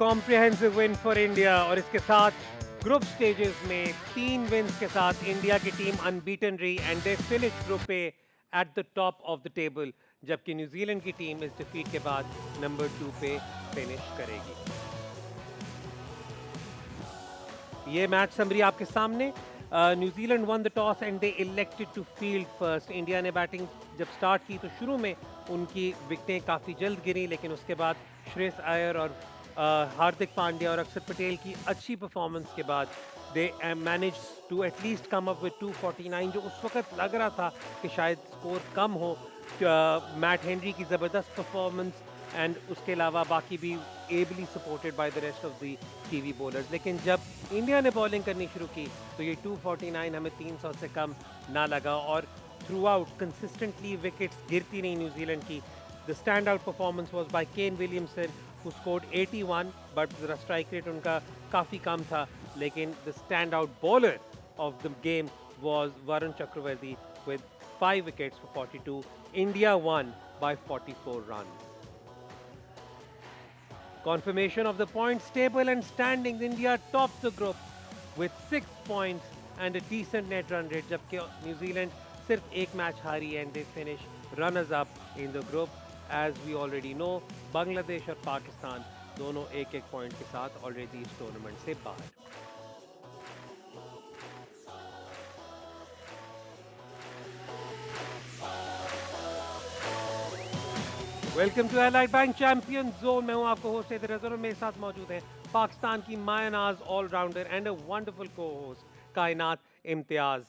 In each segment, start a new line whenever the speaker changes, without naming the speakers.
Comprehensive win for India और इसके साथ ग्रुप स्टेजेस में 3 विन्स के साथ इंडिया की टीम अनबीटन रही and they finish group A at the top of the table, जबकि न्यूजीलैंड की टीम इस डिफीट के बाद नंबर 2 पे फिनिश करेगी। ये मैच समरी आपके सामने। New Zealand won the toss and they elected to field first. India ने बैटिंग जब स्टार्ट की तो शुरू में उनकी विकेटें काफ़ी जल्द गिरी, लेकिन उसके बाद श्रेयस अय्यर और हार्दिक पांड्या और अक्षर पटेल की अच्छी परफॉर्मेंस के बाद they manage to at least come up with 249, जो उस वक्त लग रहा था कि शायद स्कोर कम हो। मैट हेनरी की ज़बरदस्त परफॉर्मेंस एंड उसके अलावा बाकी भी ably supported by the rest of the TV bowlers. लेकिन जब इंडिया ने बॉलिंग करनी शुरू की तो ये 249 हमें 300 से कम ना लगा और थ्रू आउट कंसिस्टेंटली विकेट्स गिरती रही न्यूजीलैंड की। The stand out performance was by Kane Williamson who scored 81, but ज़रा स्ट्राइक रेट उनका काफ़ी कम था। लेकिन the stand out bowler of the game was Varun Chakravarthy with 5 wickets for 42. India won by 44 runs. Confirmation of the points table and standings. India tops the group with 6 points and a decent net run rate, जबकि New Zealand सिर्फ एक match हारी and they finish runners up in the group. As we already know, Bangladesh और पाकिस्तान दोनों एक एक point के साथ ऑलरेडी इस टूर्नामेंट से बाहर। Welcome to Allied Bank champion zone. मैं हूं आपको होस्ट हैदर रज़ा और मेरे साथ मौजूद हैं पाकिस्तान की मायनाज ऑलराउंडर एंड अ वंडरफुल को होस्ट कायनात इम्तियाज।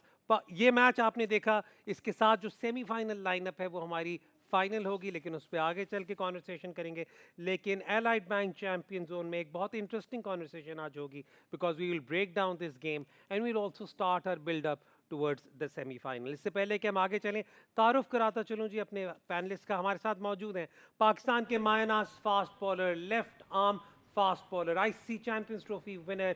ये मैच आपने देखा, इसके साथ जो सेमीफाइनल लाइनअप है वो हमारी फाइनल होगी, लेकिन उस पर आगे चल के कॉन्वर्सेशन करेंगे। लेकिन एलाइड बैंक चैंपियन जोन में एक बहुत इंटरेस्टिंग कॉन्वर्सेशन आज होगी, because we will break down this game and we'll also start our build up towards the semifinal. इससे पहले कि हम आगे चलें, तारुफ कराता चलूं जी अपने पैनलिस्ट का। हमारे साथ मौजूद हैं पाकिस्तान के मायनाज fast bowler, left arm fast bowler, ICC champions trophy winner,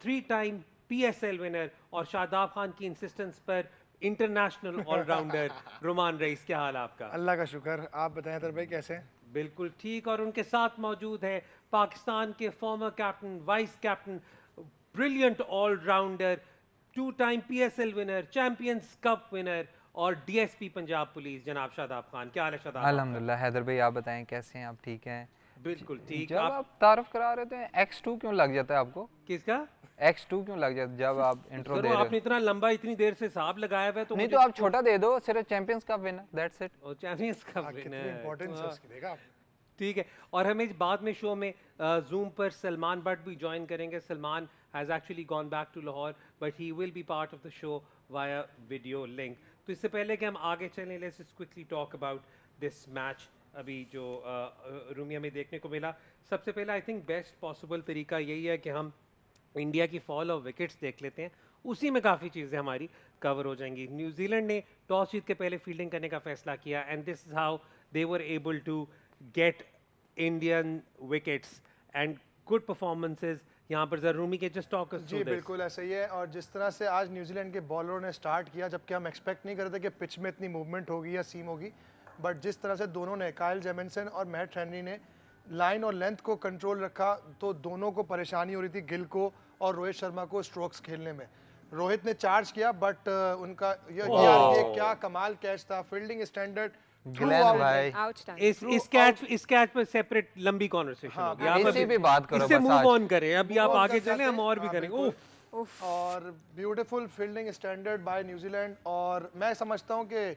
3 time PSL winner और शादाब खान की इंसिस्टेंस पर इंटरनेशनल ऑलराउंडर रोमान रईस। क्या हाल है आपका?
अल्लाह का शुक्र, आप बताएं तर भाई कैसे हैं?
बिल्कुल ठीक। और उनके साथ मौजूद है पाकिस्तान के former captain, vice captain, brilliant allrounder, 2 time PSL winner, champions cup winner और डीएसपी पंजाब पुलिस जनाब शादाब खान। क्या हाल है शादाब?
अल्हम्दुलिल्लाह। हैदर भाई आप बताएं कैसे हैं? आप ठीक हैं?
बिल्कुल ठीक।
जब आप तारुफ करा रहे थे X2 क्यों लग जाता है आपको?
किसका
X2 क्यों लग जाता है जब आप इंट्रो दे रहे हो?
आपने इतना लंबा इतनी देर से साहब लगाया हुआ है तो
नहीं तो आप छोटा दे दो, सिर्फ champions cup winner, that's it.
और चैंपियंस कप
कितनी
विनर
इंपॉर्टेंस है उसकी, देखा आप?
ठीक है। और हमें बाद में शो में जूम पर सलमान भट्ट भी ज्वाइन करेंगे। Salman has actually gone back to Lahore but he will be part of the show via video link. तो इससे पहले कि हम आगे चलें, let's just quickly talk about this match अभी जो रूमिया में देखने को मिला। सबसे पहले आई थिंक बेस्ट पॉसिबल तरीका यही है कि हम इंडिया की फॉल ऑफ विकेट्स देख लेते हैं, उसी में काफ़ी चीज़ें हमारी कवर हो जाएंगी। न्यूजीलैंड ने टॉस जीत के पहले फील्डिंग करने का फैसला किया and this is how they were able to get Indian wickets and good performances. यहाँ पर जरूरी के जस्ट टॉक
जी बिल्कुल ऐसा ही है। और जिस तरह से आज न्यूजीलैंड के बॉलरों ने स्टार्ट किया, जबकि हम एक्सपेक्ट नहीं करते कि पिच में इतनी मूवमेंट होगी या सीम होगी, बट जिस तरह से दोनों ने, काइल जेमिसन और मैट हेनरी ने लाइन और लेंथ को कंट्रोल रखा, तो दोनों को परेशानी हो रही थी, गिल को और रोहित शर्मा को स्ट्रोक्स खेलने में। रोहित ने चार्ज किया बट उनका ये क्या कमाल कैच था, फील्डिंग स्टैंडर्ड
भाई
इस कैच पर सेपरेट लंबी कॉन्वर्सेशन होगी। आप
इसी पे बात करो,
इससे
बस
मूव
आज
ऑन करें। अभी आप आगे चलें, हम और भी करेंगे।
और beautiful fielding standard by New Zealand. और मैं समझता हूं कि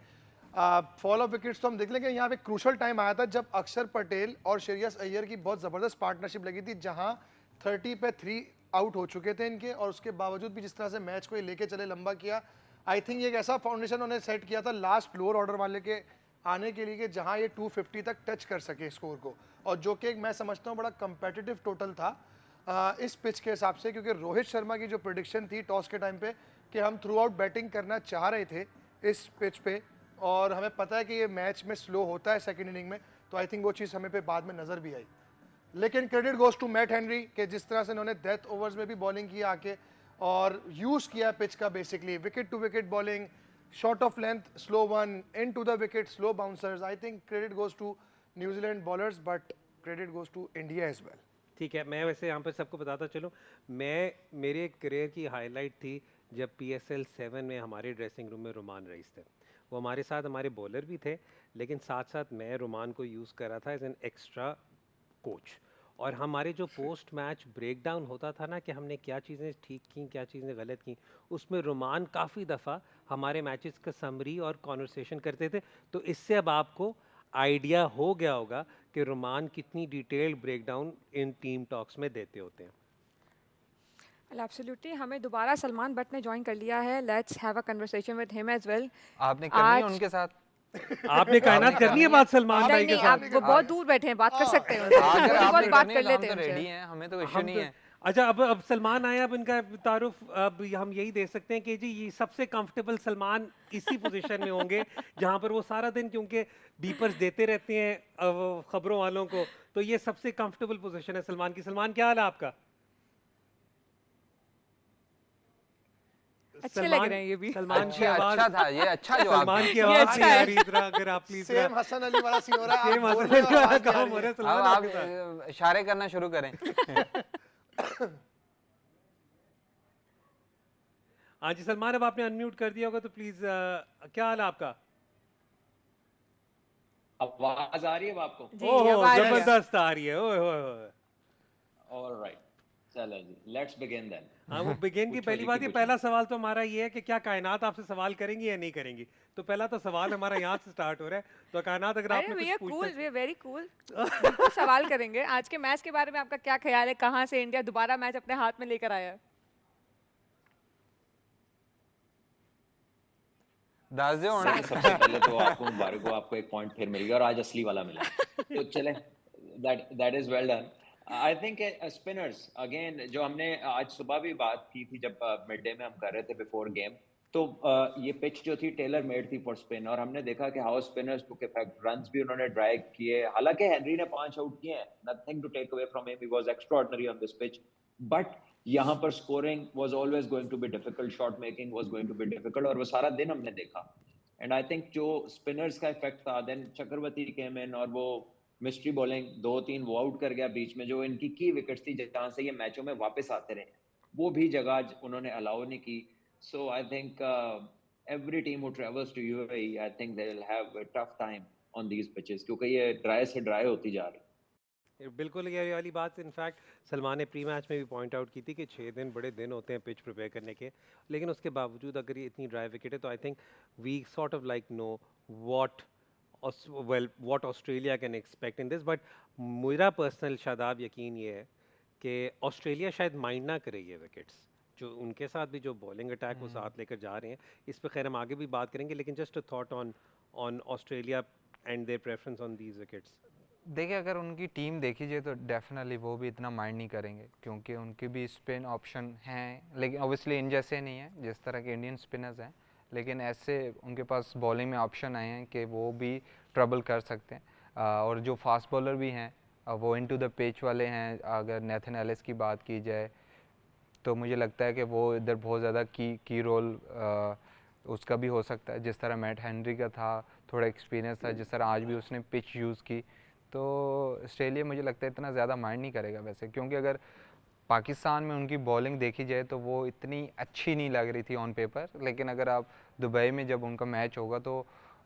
फॉल ऑफ विकेट्स तो हम देख लेंगे। यहाँ पे क्रूशल टाइम आया था जब अक्षर पटेल और श्रेयस अय्यर की बहुत ज़बरदस्त पार्टनरशिप लगी थी, जहां 30 पे 3 आउट हो चुके थे इनके, और उसके बावजूद भी जिस तरह से मैच को ये लेके चले, लंबा किया। आई थिंक ये एक ऐसा फाउंडेशन उन्होंने सेट किया था लास्ट लोअर ऑर्डर वाले के आने के लिए कि जहां ये 250 तक टच कर सके स्कोर को, और जो कि मैं समझता हूँ बड़ा कंपेटिटिव टोटल था इस पिच के हिसाब से, क्योंकि रोहित शर्मा की जो प्रेडिक्शन थी टॉस के टाइम पे कि हम थ्रू आउट बैटिंग करना चाह रहे थे इस पिच पे, और हमें पता है कि ये मैच में स्लो होता है सेकेंड इनिंग में, तो आई थिंक वो चीज़ हमें पे बाद में नज़र भी आई। लेकिन credit goes to Matt Henry कि जिस तरह से उन्होंने डेथ ओवर्स में भी बॉलिंग की आके और यूज़ किया पिच का, basically wicket to wicket bowling, short of length, slow one, into the wicket, slow bouncers. I think credit goes to New Zealand bowlers, but credit goes to India as well.
ठीक है, मैं वैसे यहाँ पर सबको बताता चलूँ, मैं मेरे करियर की हाईलाइट थी जब PSL 7 में हमारे ड्रेसिंग रूम में रुमान रईस थे। वो हमारे साथ हमारे बॉलर भी थे, लेकिन साथ-साथ मैं रुमान को यूज़ कर रहा था एज़ एन एक्स्ट्रा कोच। और हमारे जो पोस्ट मैच ब्रेकडाउन होता था ना कि हमने क्या चीज़ें ठीक की, क्या चीज़ें गलत की, उसमें रुमान काफ़ी दफ़ा हमारे मैचेस का समरी और कॉन्वर्सेशन करते थे। तो इससे अब आपको आइडिया हो गया होगा कि रुमान कितनी डिटेल्ड ब्रेकडाउन इन टीम टॉक्स में देते होते हैं।
Well, absolutely. हमें दोबारा सलमान बट ने ज्वाइन कर लिया है. Let's have a conversation with him as well.
आपने करनी है
आज
उनके साथ।
आपने कायनात करनी है बात सलमान
नहीं
भाई के
नहीं,
साथ।
आप वो बहुत दूर बैठे हैं, बात कर सकते हैं उनसे.
अगर
थोड़ी
आपने
बहुत बात
करनी
कर
है तो हम
लेते
तो
हैं
रेडी
उनसे.
हैं, हमें तो इश्यू
हम
नहीं
तो
है।
अच्छा, अब सलमान आए, अब इनका तारुफ अब हम यही दे सकते हैं कि जी ये सबसे कंफर्टेबल सलमान इसी पोजीशन में होंगे जहां पर वो सारा दिन, क्योंकि बीपर्स देते रहते हैं खबरों वालों को, तो ये सबसे कंफर्टेबल पोजीशन है सलमान की। सलमान, क्या हाल है आपका?
अच्छे लग रहे हैं ये भी.
सलमान की
अच्छा
आवाज,
अच्छा था ये, अच्छा जवाब
सलमान
था।
की
ये
आवाज
अच्छा
नहीं आ
है.
रही इधर, अगर आप प्लीज
सेम हसन अली वाला सीन हो रहा है।
सेम
आप बोल
हसन
रहे हो,
अली वाला
आवाज नहीं आ
काम
रही
हो रहा है
है।
सलमान
अब आप
आपके साथ।
इशारे करना शुरू करें।
हाँ जी सलमान, अब आपने अनम्यूट कर दिया होगा तो प्लीज, क्या हाल है आपका?
आवाज आ रही है अब आपको?
जी,
ओहो,
अब आ रही है.
जबरदस्त आ रही है। ओए होए होए।
ऑलराइट, चलो जी, लेट्स बिगिन देन।
हाँ, वो बिगिन की
पूछो
पहली
जी,
बात,
की
ये
पूछना?
पहला सवाल तो हमारा ये है कि क्या कायनात आपसे सवाल करेंगी या नहीं करेंगी। तो पहला तो सवाल हमारा यहाँ से स्टार्ट हो रहा है। तो कायनात, अगर
अरे
आपने
वी
कुछ
आर
पूछना
cool, we are very cool. बिल्कुल सवाल करेंगे. आज के मैच के बारे में आपका क्या ख्याल है? कहाँ से इंडिया दोबारा मैच अपने हाथ में लेकर आया है?
दस दो
मैं सबसे पहले तो आपको मुबारक हो, आपको एक पॉइंट फिर मिल गया और आज असली वाला मिला। तो चले, that is well done. I think spinners again, जो हमने आज सुबह भी बात की थी जब मिड डे में हम कर रहे थे बिफोर गेम, तो ये पिच जो थी टेलर मेड थी फॉर स्पिन, और हमने देखा कि how spinners took effect, runs भी उन्होंने ड्राइव किए। हालांकि हेनरी ने 5 आउट किए हैं, nothing to take away from him, he was extraordinary on this pitch, but यहाँ पर scoring was always going to be difficult, shot making was going to be difficult, और वो सारा दिन हमने देखा। एंड आई थिंक जो स्पिनर्स का इफेक्ट था, देन चक्रवर्ती केम इन और वो मिस्ट्री बॉलिंग 2-3 वो आउट कर गया बीच में, जो इनकी की विकेट्स थी जहां से ये मैचों में वापस आते रहे, वो भी जगह आज उन्होंने अलाउ नहीं की। So I think every team who travels to UAE, I think they will have a tough time on these pitches, क्योंकि ये ड्राई से ड्राई होती जा रही।
बिल्कुल ये वाली बात इनफैक्ट सलमान ने प्री मैच में भी पॉइंट आउट की थी कि 6 दिन बड़े दिन होते हैं पिच प्रिपेयर करने के, लेकिन उसके बावजूद अगर ये इतनी ड्राई विकेट है तो I think we sort of like know what what Australia can expect in this. But मेरा पर्सनल शादाब यकीन ये है कि ऑस्ट्रेलिया शायद माइंड ना करे ये विकेट्स, जो उनके साथ भी जो बॉलिंग अटैक वो साथ लेकर जा रहे हैं। इस पे खैर हम आगे भी बात करेंगे, लेकिन just a thought on Australia and their preference on these wickets.
देखिए, अगर उनकी टीम देखी जाए तो डेफिनेटली वो भी इतना माइंड नहीं करेंगे, क्योंकि उनके भी स्पिन ऑप्शन हैं, लेकिन ऑब्वियसली इन जैसे नहीं है जिस तरह के इंडियन स्पिनर्स हैं, लेकिन ऐसे उनके पास बॉलिंग में ऑप्शन आए हैं कि वो भी ट्रबल कर सकते हैं। और जो फास्ट बॉलर भी हैं वो इनटू द पिच वाले हैं। अगर नेथन एलिस की बात की जाए तो मुझे लगता है कि वो इधर बहुत ज़्यादा की रोल उसका भी हो सकता है, जिस तरह मैट हेनरी का था, थोड़ा एक्सपीरियंस था, जिस तरह आज भी उसने पिच यूज़ की। तो ऑस्ट्रेलिया मुझे लगता है इतना ज़्यादा माइंड नहीं करेगा वैसे, क्योंकि अगर पाकिस्तान में उनकी बॉलिंग देखी जाए तो वो इतनी अच्छी नहीं लग रही थी ऑन पेपर, लेकिन अगर आप दुबई में जब उनका मैच होगा तो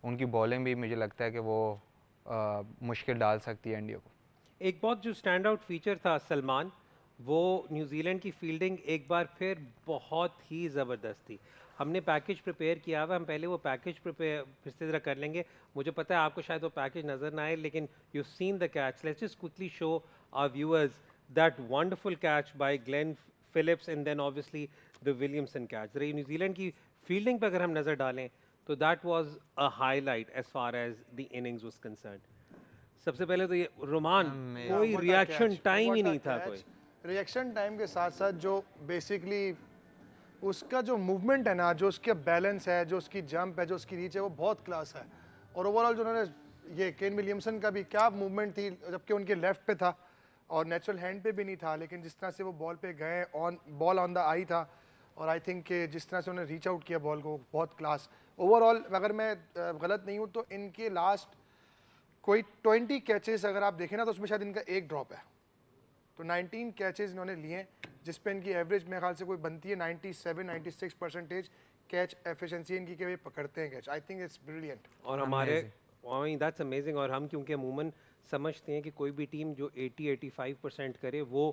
उनकी बॉलिंग भी मुझे लगता है कि वो मुश्किल डाल सकती है इंडिया को।
एक बहुत जो स्टैंड आउट फीचर था सलमान, वो न्यूजीलैंड की फील्डिंग एक बार फिर बहुत ही ज़बरदस्त थी। हमने पैकेज प्रिपेयर किया हुआ, हम पहले वो पैकेज प्रिपेयर फिर से ज़रा कर लेंगे। मुझे पता है आपको शायद वो पैकेज नज़र ना आए, लेकिन you seen the catch. Let's just quickly show our viewers that wonderful catch by Glenn Phillips and then obviously the Williamson catch. रही न्यूजीलैंड की फील्डिंग पर अगर हम नज़र डालें तो that was a highlight as far as the innings was concerned. सबसे पहले तो ये रोमान, कोई रिएक्शन टाइम ही नहीं था कोई।
रिएक्शन टाइम के साथ साथ जो बेसिकली उसका जो मूवमेंट है ना, जो उसका बैलेंस है, जो उसकी जंप है, जो उसकी रीच है, वो बहुत क्लास है। और ओवरऑल जो उन्होंने ये केन विलियमसन का भी क्या मूवमेंट थी, जबकि उनके लेफ्ट पे था और नेचुरल हैंड पे भी नहीं था, लेकिन जिस तरह से वो बॉल पे गए, ऑन बॉल ऑन द आई था, और आई थिंक कि जिस तरह से उन्होंने रीच आउट किया बॉल को, बहुत क्लास। ओवरऑल अगर मैं गलत नहीं हूँ तो इनके लास्ट कोई 20 कैचेस अगर आप देखें ना तो उसमें शायद इनका एक ड्रॉप है, तो 19 कैचेस इन्होंने लिए हैं, जिस पे इनकी एवरेज मेरे ख्याल से कोई बनती है 97-96% कैच एफिशिएंसी इनकी कि वे पकड़ते हैं catch. I think it's brilliant.
और हमारे दैट्स अमेजिंग। और हम क्योंकि अमूमन समझते हैं कि कोई भी टीम जो 80-85% करे वो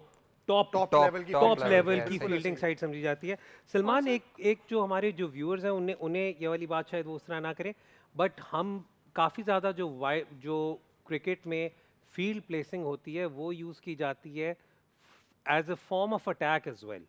टॉप
टॉप
top-
लेवल की
top
टॉप
level
लेवल
की
की
बिल्कुल
फील्डिंग
ऐसे
साइड समझी जाती है। सलमान, एक जो हमारे जो व्यूअर्स हैं उन्हें उन्हें ये वाली बात शायद वो उस तरह ना करें, बट हम काफ़ी ज़्यादा जो क्रिकेट में फील्ड प्लेसिंग होती है वो यूज़ की जाती है as a form of attack as well.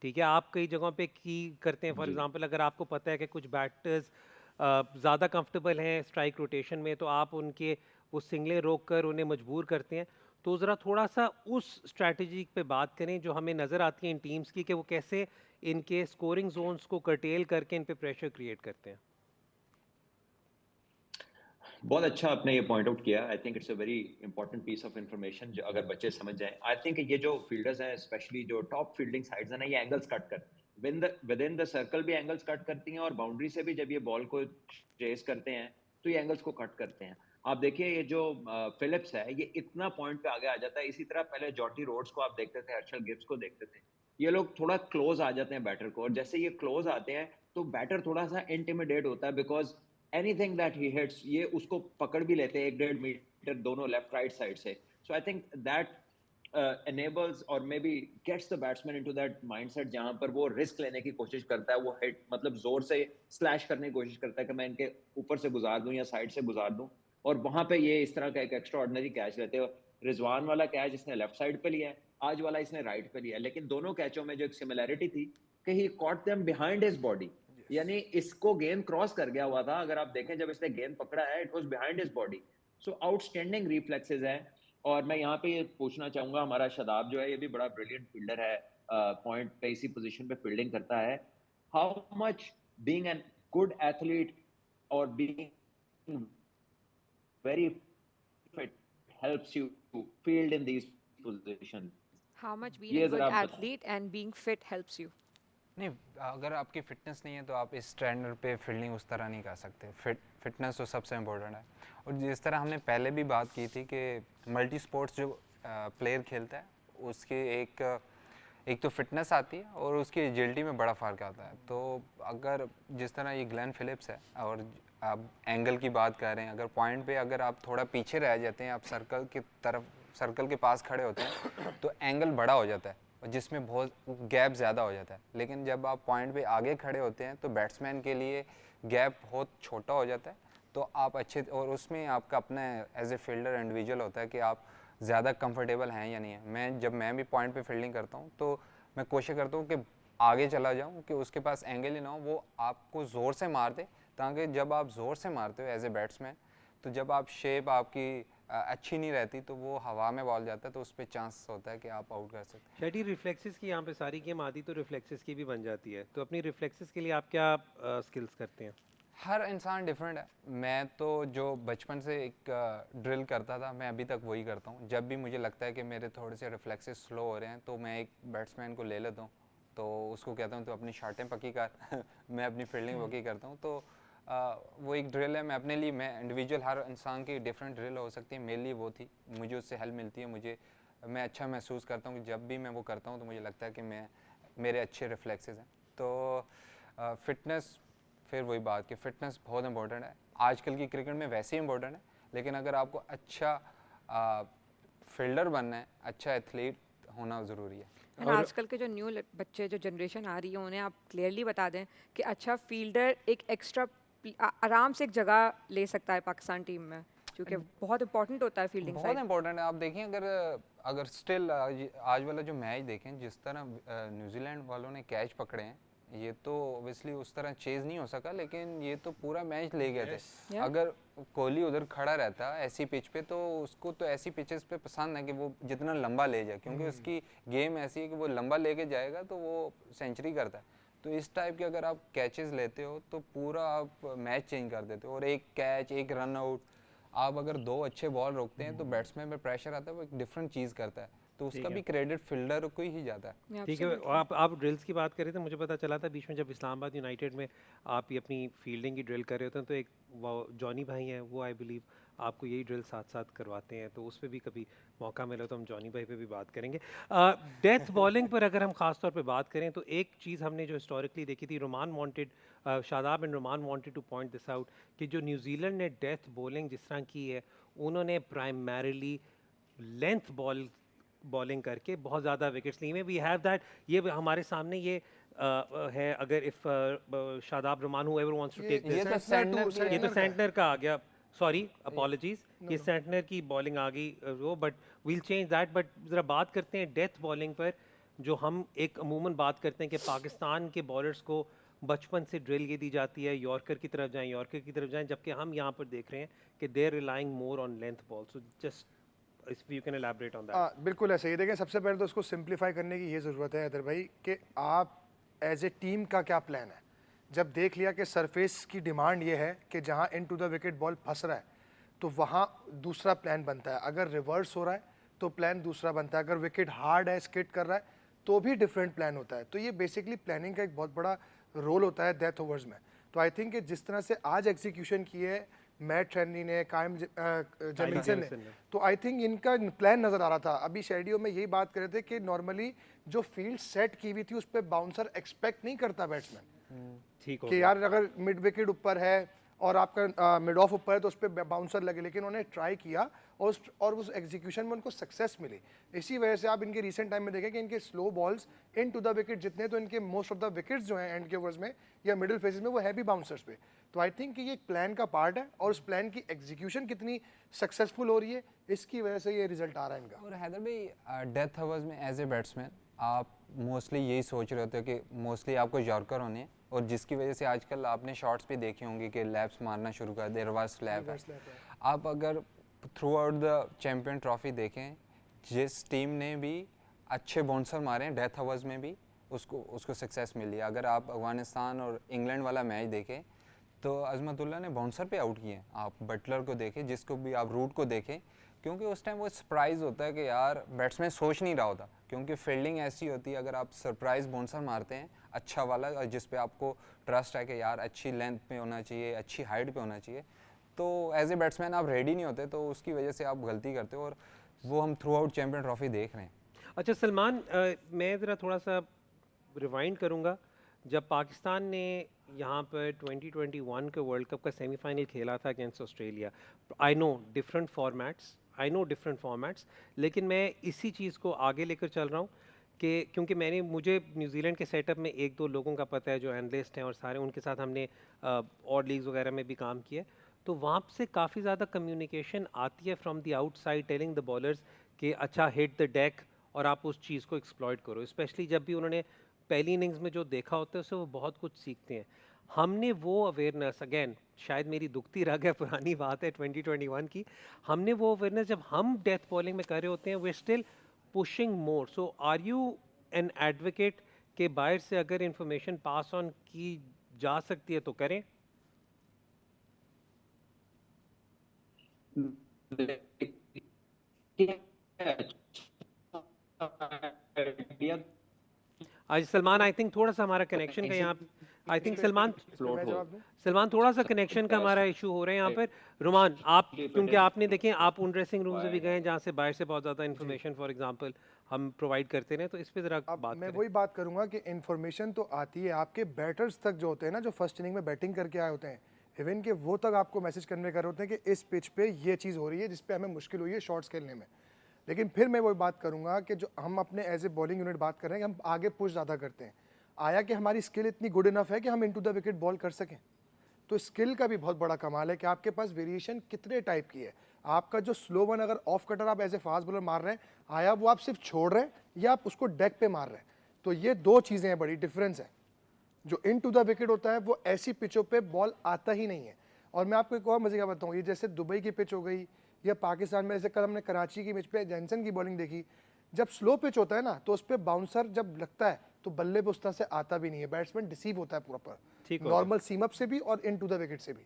ठीक है, आप कई जगहों पे की करते हैं। For
ji.
एग्जांपल अगर आपको पता है कि कुछ बैटर्स ज़्यादा कंफर्टेबल हैं स्ट्राइक रोटेशन में, तो आप उनके वो सिंगलें रोक कर उन्हें मजबूर करते हैं। तो ज़रा थोड़ा सा उस स्ट्रैटेजी पे बात करें जो हमें नज़र आती है इन टीम्स की, कि वो कैसे इनके स्कोरिंग जोन्स को कर्टेल करके इन पे प्रेशर क्रिएट करते हैं।
बहुत अच्छा आपने ये पॉइंट आउट किया। I think it's a very important piece of information जो अगर बच्चे समझ जाएं। आई थिंक ये जो फील्डर्स हैं, स्पेशली जो टॉप फील्डिंग साइड्स हैं ना, ये एंगल्स कट कर विद इन द सर्कल भी एंगल्स कट करती हैं, और बाउंड्री से भी जब ये बॉल को चेस करते हैं तो ये एंगल्स को कट करते हैं। आप देखिए ये जो फिलिप्स है, ये इतना पॉइंट पे आगे आ जाता है। इसी तरह पहले जॉटी रोड्स को आप देखते थे, हर्षल गिब्स को देखते थे, ये लोग थोड़ा क्लोज आ जाते हैं बैटर को, और जैसे ये क्लोज आते हैं तो बैटर थोड़ा सा इंटिमिडेट होता है, because anything that he hits ये उसको पकड़ भी लेते हैं 1-1.5 मीटर दोनों लेफ्ट राइट साइड से। So I think that enables और maybe gets the batsman into that mindset जहां पर वो रिस्क लेने की कोशिश करता है, वो हिट मतलब जोर से स्लैश करने की कोशिश करता है कि मैं इनके ऊपर से गुजार दूं या साइड से गुजार दूं, और वहां पे ये इस तरह का एक एक्स्ट्रा ऑर्डिनरी कैच लेते हैं। रिजवान वाला कैच इसने लेफ्ट साइड पे लिया है, आज वाला इसने राइट पे लिया है, लेकिन दोनों कैचों में जो एक सिमिलैरिटी थी कि he caught them behind his body, यानी इसको गेंद क्रॉस कर गया हुआ था। अगर आप देखें जब इसने गेंद पकड़ा है, it was behind his body. So outstanding reflexes है। और मैं यहाँ पे ये पूछना चाहूंगा, हमारा शादाब जो है ये भी बड़ा ब्रिलियंट फील्डर है, पॉइंट पे इसी पोजीशन पे फील्डिंग करता है। How much being an good athlete और being very fit helps you field in these positions?
How much being a
ये
good
जरा आप बताएं।
athlete and being fit helps you?
नहीं, अगर आपकी फिटनेस नहीं है तो आप इस स्टैंडर्ड पे फील्डिंग उस तरह नहीं कर सकते। फिटनेस तो सबसे इम्पोर्टेंट है। और जिस तरह हमने पहले भी बात की थी कि मल्टी स्पोर्ट्स जो प्लेयर खेलता है उसके एक तो फिटनेस आती है और उसकी एजिलिटी में बड़ा फ़र्क आता है। तो अगर जिस तरह ये ग्लेन फिलिप्स है और आप एंगल की बात कर रहे हैं, अगर पॉइंट पे अगर आप थोड़ा पीछे रह जाते हैं, आप सर्कल के पास खड़े होते हैं तो एंगल बड़ा हो जाता है और जिसमें बहुत गैप ज़्यादा हो जाता है। लेकिन जब आप पॉइंट पे आगे खड़े होते हैं तो बैट्समैन के लिए गैप बहुत छोटा हो जाता है। तो आप अच्छे, और उसमें आपका अपना एज ए फील्डर इंडिविजुअल होता है कि आप ज़्यादा कंफर्टेबल हैं या नहीं है। जब मैं भी पॉइंट पे फील्डिंग करता हूँ तो मैं कोशिश करता हूँ कि आगे चला जाऊँ कि उसके पास एंगल ही ना हो, वो आपको ज़ोर से मार दे, ताकि जब आप ज़ोर से मारते हो एज ए बैट्समैन तो जब आप शेप आपकी अच्छी नहीं रहती तो वो हवा में बॉल जाता है, तो उस पर चांस होता है कि आप आउट कर सकते हैं।
शेटी, रिफ्लेक्सेस की यहाँ पे सारी गेम आती तो रिफ्लेक्सेस की भी बन जाती है, तो अपनी रिफ्लेक्सेस के लिए आप क्या स्किल्स करते हैं?
हर इंसान डिफरेंट है। मैं तो जो बचपन से एक ड्रिल करता था, मैं अभी तक वही करता हूँ। जब भी मुझे लगता है कि मेरे थोड़े से रिफ्लेक्सेस स्लो हो रहे हैं तो मैं एक बैट्समैन को ले लेता हूँ, तो उसको कहता हूँ तो अपनी शॉटें पक्की कर मैं अपनी फील्डिंग पक्की करता हूँ। तो वो एक ड्रिल है। मैं अपने लिए, मैं इंडिविजुअल, हर इंसान की डिफरेंट ड्रिल हो सकती है, मेरे लिए वो थी, मुझे उससे हेल्प मिलती है। मैं अच्छा महसूस करता हूँ कि जब भी मैं वो करता हूँ तो मुझे लगता है कि मेरे अच्छे रिफ्लेक्सेस हैं। तो फिटनेस, फिर वही बात कि फ़िटनेस बहुत इंपॉर्टेंट है। आजकल की क्रिकेट में वैसे ही इंपॉर्टेंट है, लेकिन अगर आपको अच्छा फील्डर बनना है, अच्छा एथलीट होना ज़रूरी है।
और आजकल के जो न्यू बच्चे, जो जनरेशन आ रही है, उन्हें आप क्लियरली बता दें कि अच्छा फील्डर एक एक्स्ट्रा आराम से एक जगह ले सकता है पाकिस्तान टीम में, क्योंकि बहुत इंपॉर्टेंट होता है फील्डिंग
बहुत
साइड।
इंपॉर्टेंट है। आप देखें, अगर स्टिल आज वाला जो मैच देखें, जिस तरह न्यूजीलैंड वालों ने कैच पकड़े हैं, ये तो ऑब्वियसली उस तरह चेज नहीं हो सका, लेकिन ये तो पूरा मैच ले गए थे। अगर कोहली उधर खड़ा रहता ऐसी पिच पे, तो उसको तो ऐसी पिचेस पे पसंद है कि वो जितना लंबा ले जाए, क्योंकि उसकी गेम ऐसी है कि वो लंबा लेके जाएगा तो वो सेंचुरी करता है। तो इस टाइप के अगर आप कैचेस लेते हो तो पूरा आप मैच चेंज कर देते हो। और एक कैच, एक रन आउट, आप अगर 2 अच्छे बॉल रोकते हैं तो बैट्समैन पे प्रेशर आता है, वो एक डिफरेंट चीज़ करता है, तो उसका भी क्रेडिट फील्डर को ही जाता है।
ठीक है, आप ड्रिल्स की बात कर रहे थे, मुझे पता चला था बीच में जब इस्लामाबाद यूनाइटेड में आप ये अपनी फील्डिंग की ड्रिल कर रहे होते हैं, तो एक वो जॉनी भाई हैं, वो आई बिलीव आपको यही ड्रिल साथ साथ करवाते हैं, तो उस पर भी कभी मौका मिला तो हम जॉनी भाई पे भी बात करेंगे। डेथ बॉलिंग पर अगर हम ख़ास तौर पे बात करें तो एक चीज़ हमने जो हिस्टोरिकली देखी थी, Shadab and Rumman wanted to point this out कि जो न्यूजीलैंड ने डेथ बॉलिंग जिस तरह की है, उन्होंने प्राइमरीली लेंथ बॉलिंग करके बहुत ज़्यादा विकेट्स ली हैं। वी हैव दैट, ये हमारे सामने ये है, अगर if Shadab Rehman whoever wants to take
ये
दिस,
तो सैंडनर की
ये तो
का है।
सेंटनर का आ गया, सॉरी अपॉलॉजीज, ये सेंटनर की बॉलिंग आ गई वो, but we'll change that. But ज़रा बात करते हैं डेथ बॉलिंग पर, जो हम एक अमूमन बात करते हैं कि पाकिस्तान के बॉलर्स को बचपन से ड्रिल ये दी जाती है यॉर्कर की तरफ जाएं, यॉर्कर की तरफ जाएं, जबकि हम यहाँ पर देख रहे हैं कि they are relying more on length ball. So just if you can elaborate on that.
बिल्कुल ऐसे ही देखें, सबसे पहले तो उसको सिंप्लीफाई करने की ये ज़रूरत है अदर भाई कि आप एज ए टीम का क्या प्लान है। जब देख लिया कि सरफेस की डिमांड ये है कि जहाँ इन टू द विकेट बॉल फंस रहा है तो वहाँ दूसरा प्लान बनता है, अगर रिवर्स हो रहा है तो प्लान दूसरा बनता है, अगर विकेट हार्ड है स्किट कर रहा है तो भी डिफरेंट प्लान होता है। तो ये बेसिकली प्लानिंग का एक बहुत बड़ा रोल होता है डेथ ओवर्स में। तो आई थिंक कि जिस तरह से आज एग्जीक्यूशन की है मैट ट्रेनी ने, कायम जेमिसन ने, तो आई थिंक इनका प्लान नज़र आ रहा था। अभी शेडियो में यही बात कर रहे थे कि नॉर्मली जो फील्ड सेट की हुई थी उस पर बाउंसर एक्सपेक्ट नहीं करता बैट्समैन
ठीक हो
कि यार अगर मिड विकेट ऊपर है और आपका मिड ऑफ ऊपर है तो उस पर बाउंसर लगे, लेकिन उन्होंने ट्राई किया और उस एग्जीक्यूशन में उनको सक्सेस मिली। इसी वजह से आप इनके रिसेंट टाइम में देखें कि इनके slow balls into the wicket जितने, तो इनके मोस्ट ऑफ द विकेट्स जो हैं एंड के ओवर्स में या मिडिल फेजेस में वो हैवी बाउंसर्स पे। तो आई थिंक कि ये एक प्लान का पार्ट है और उस प्लान की एग्जीक्यूशन कितनी सक्सेसफुल हो रही है इसकी वजह से ये रिजल्ट आ रहा है इनका।
और हैदर भाई डेथ ओवर्स में एज ए बैट्समैन आप मोस्टली यही सोच रहे होते हो कि मोस्टली आपको यॉर्कर होने हैं, और जिसकी वजह से आजकल आपने शॉट्स भी देखे होंगे कि लैप्स मारना शुरू कर दे, रिवर्स लैप है। आप अगर through out the champion trophy देखें, जिस टीम ने भी अच्छे बाउंसर मारे हैं डेथ ओवर्स में भी उसको सक्सेस मिली है। अगर आप अफगानिस्तान और इंग्लैंड वाला मैच देखें तो अजमतुल्ला ने बाउंसर पे आउट किए हैं। आप बटलर को देखें, जिसको भी आप रूट को देखें, क्योंकि उस टाइम वो सरप्राइज़ होता है कि यार बैट्समैन सोच नहीं रहा होता, क्योंकि फील्डिंग ऐसी होती है अगर आप सरप्राइज़ बाउंसर मारते हैं अच्छा वाला, और जिस पे आपको ट्रस्ट है कि यार अच्छी लेंथ पे होना चाहिए, अच्छी हाइट पे होना चाहिए, तो एज ए बैट्समैन आप रेडी नहीं होते, तो उसकी वजह से आप गलती करते हो, और वो हम थ्रू आउट चैम्पियन ट्रॉफी देख रहे हैं।
अच्छा सलमान, मैं ज़रा थोड़ा सा रिवाइंड करूँगा, जब पाकिस्तान ने यहाँ पर 2021 के वर्ल्ड कप का सेमीफाइनल खेला था against Australia, I know different formats, लेकिन मैं इसी चीज़ को आगे लेकर चल रहा हूँ कि क्योंकि मुझे न्यूजीलैंड के सेटअप में एक दो लोगों का पता है जो एनालिस्ट हैं और सारे, उनके साथ हमने और लीग्स वगैरह में भी काम किया है, तो वहाँ से काफ़ी ज़्यादा कम्युनिकेशन आती है from the outside telling the bowlers कि अच्छा हिट द डेक और आप उस चीज़ को एक्सप्लॉइट करो, स्पेशली जब भी उन्होंने पहली इनिंग्स में जो देखा होता है उससे वो बहुत कुछ सीखते हैं। हमने वो अवेयरनेस, अगेन शायद मेरी दुखती रग है, पुरानी बात है 2021 की, हमने वो अवेयरनेस जब हम डेथ बॉलिंग में कर रहे होते हैं, वे still pushing more. So are you an advocate के बाहर से अगर इंफॉर्मेशन पास ऑन की जा सकती है तो करें? आज सलमान, आई थिंक थोड़ा सा हमारा कनेक्शन का यहाँ, आई थिंक सलमान थोड़ा सा कनेक्शन का हमारा इशू हो रहा है यहाँ पर। रुमान, आप क्योंकि आपने देखें, आप उन ड्रेसिंग रूम में भी गए जहाँ से बाहर से बहुत ज़्यादा इन्फॉर्मेशन फॉर एग्जांपल हम प्रोवाइड करते हैं, तो इस पे ज़रा बात
मैं
करें।
वही बात करूंगा कि इन्फॉर्मेशन तो आती है आपके बैटर्स तक जो होते हैं ना, जो फर्स्ट इनिंग में बैटिंग करके आए होते हैं, इवन के वो तक आपको मैसेज कन्वे कर रहे होते हैं कि इस पिच पे ये चीज़ हो रही है जिसपे हमें मुश्किल हुई है शॉट्स खेलने में। लेकिन फिर मैं वही बात करूंगा कि जो हम अपने एज ए बॉलिंग यूनिट बात कर रहे हैं कि हम आगे पुश ज़्यादा करते हैं, आया कि हमारी स्किल इतनी गुड इनफ है कि हम इनटू द विकेट बॉल कर सकें। तो स्किल का भी बहुत बड़ा कमाल है कि आपके पास वेरिएशन कितने टाइप की है। आपका जो स्लो वन अगर ऑफ कटर आप एज ए फास्ट बॉलर मार रहे हैं, आया वो आप सिर्फ छोड़ रहे हैं या आप उसको डेक पे मार रहे हैं, तो ये दो चीज़ें हैं, बड़ी डिफरेंस है। जो इन टू द विकेट होता है वो ऐसी पिचों पे बॉल आता ही नहीं है। और मैं आपको एक और मजे का बताऊँ, ये जैसे दुबई की पिच हो गई या पाकिस्तान में, जैसे कल हमने कराची की पिच पे जैनसन की बॉलिंग देखी, जब स्लो पिच होता है ना तो उस पर बाउंसर जब लगता है तो बल्ले पे उस तरह से आता भी नहीं है, बैट्समैन डिसीव होता है प्रॉपर नॉर्मल सीम अप से भी और इन टू द विकेट से भी।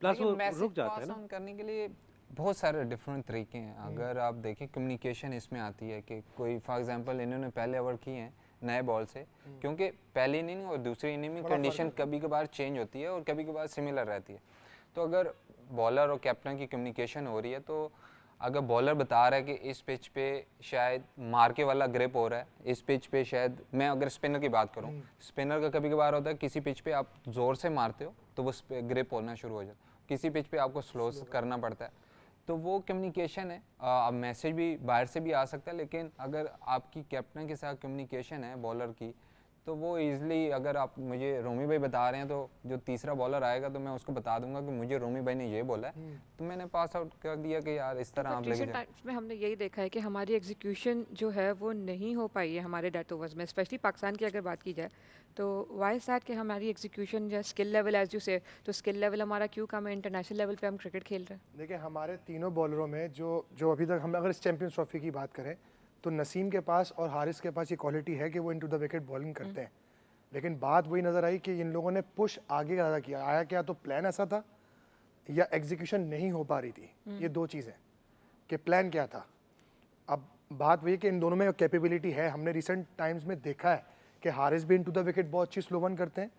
प्लस वो रुक जाता है ना।
करने के लिए बहुत सारे डिफरेंट तरीके हैं। अगर आप देखें कम्युनिकेशन इसमें आती है कि कोई फॉर एग्जांपल इन्होंने पहले ओवर किए हैं नए बॉल से, क्योंकि पहली इनिंग और दूसरी इनिंग में कंडीशन कभी कभार चेंज होती है और कभी कभार सिमिलर रहती है। तो अगर बॉलर और कैप्टन की कम्युनिकेशन हो रही है, तो अगर बॉलर बता रहा है कि इस पिच पे शायद मार्के वाला ग्रिप हो रहा है, इस पिच पे शायद, मैं अगर स्पिनर की बात करूं, स्पिनर का कभी कभार होता है किसी पिच पे आप ज़ोर से मारते हो तो वो ग्रिप होना शुरू हो जाता है, किसी पिच पे आपको स्लो करना पड़ता है, तो वो कम्युनिकेशन है। अब मैसेज भी बाहर से भी आ सकता है, लेकिन अगर आपकी कैप्टन के साथ कम्युनिकेशन है बॉलर की, तो वो ईज़िली, अगर आप मुझे रोमी भाई बता रहे हैं तो जो तीसरा बॉलर आएगा तो मैं उसको बता दूंगा कि मुझे रोमी भाई ने ये बोला है, तो मैंने पास आउट कर दिया कि यार इस तरह आप लेके
रिसेंट
जाओ।
टाइम्स में हमने यही देखा है कि हमारी एग्जीक्यूशन जो है वो नहीं हो पाई है हमारे डेथ ओवर्स में, स्पेशली पाकिस्तान की अगर बात की जाए तो वाई इज दैट कि हमारी एग्जीक्यूशन या स्किल लेवल एज यू से, तो स्किल लेवल हमारा क्यों कम है इंटरनेशनल लेवल पे हम क्रिकेट खेल रहे हैं?
देखिए हमारे तीनों बॉलरों में जो अभी तक हम अगर इस चैंपियंस ट्रॉफी की बात करें तो नसीम के पास और हारिस के पास ये क्वालिटी है कि वो इनटू द विकेट बॉलिंग करते हैं, लेकिन बात वही नज़र आई कि इन लोगों ने पुश आगे ज़्यादा किया। आया क्या, तो प्लान ऐसा था या एग्जीक्यूशन नहीं हो पा रही थी, ये दो चीज़ें कि प्लान क्या था। अब बात वही कि इन दोनों में कैपेबिलिटी है। हमने रिसेंट टाइम्स में देखा है कि हारिस भी इनटू द विकेट बहुत अच्छी स्लो वन करते हैं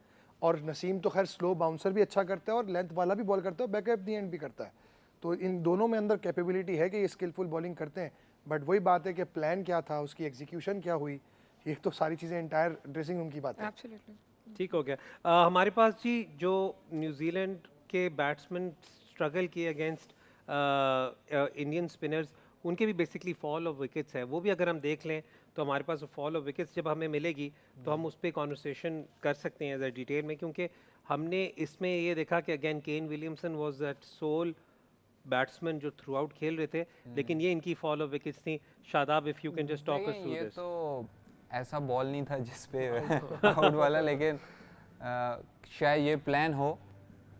और नसीम तो खैर स्लो बाउंसर भी अच्छा करता है और लेंथ वाला भी बॉल करता है, बैकअप दी एंड भी करता है। तो इन दोनों में अंदर कैपेबिलिटी है कि ये स्किलफुल बॉलिंग करते हैं, बट वही बात है कि प्लान क्या था, उसकी एग्जीक्यूशन क्या हुई, ये तो सारी चीज़ें इंटायर ड्रेसिंग रूम की बात है।
एब्सोल्युटली।
ठीक हो गया। हमारे पास जी जो न्यूजीलैंड के बैट्समैन स्ट्रगल किए अगेंस्ट इंडियन स्पिनर्स, उनके भी बेसिकली फॉल ऑफ विकेट्स है, वो भी अगर हम देख लें तो हमारे पास फॉल ऑफ विकेट्स जब हमें मिलेगी तो हम उस पर कॉन्वर्सेशन कर सकते हैं एज डिटेल में, क्योंकि हमने इसमें ये देखा कि again Kane Williamson was that sole batsman जो थ्रू आउट खेल रहे थे, लेकिन ये इनकी फॉल ऑफ विकेट्स थी। Shadab, if you can just talk us
देखिए,
थ्रू
ये
दिस।
तो ऐसा बॉल नहीं था जिस पे आउट वाला, लेकिन शायद ये प्लान हो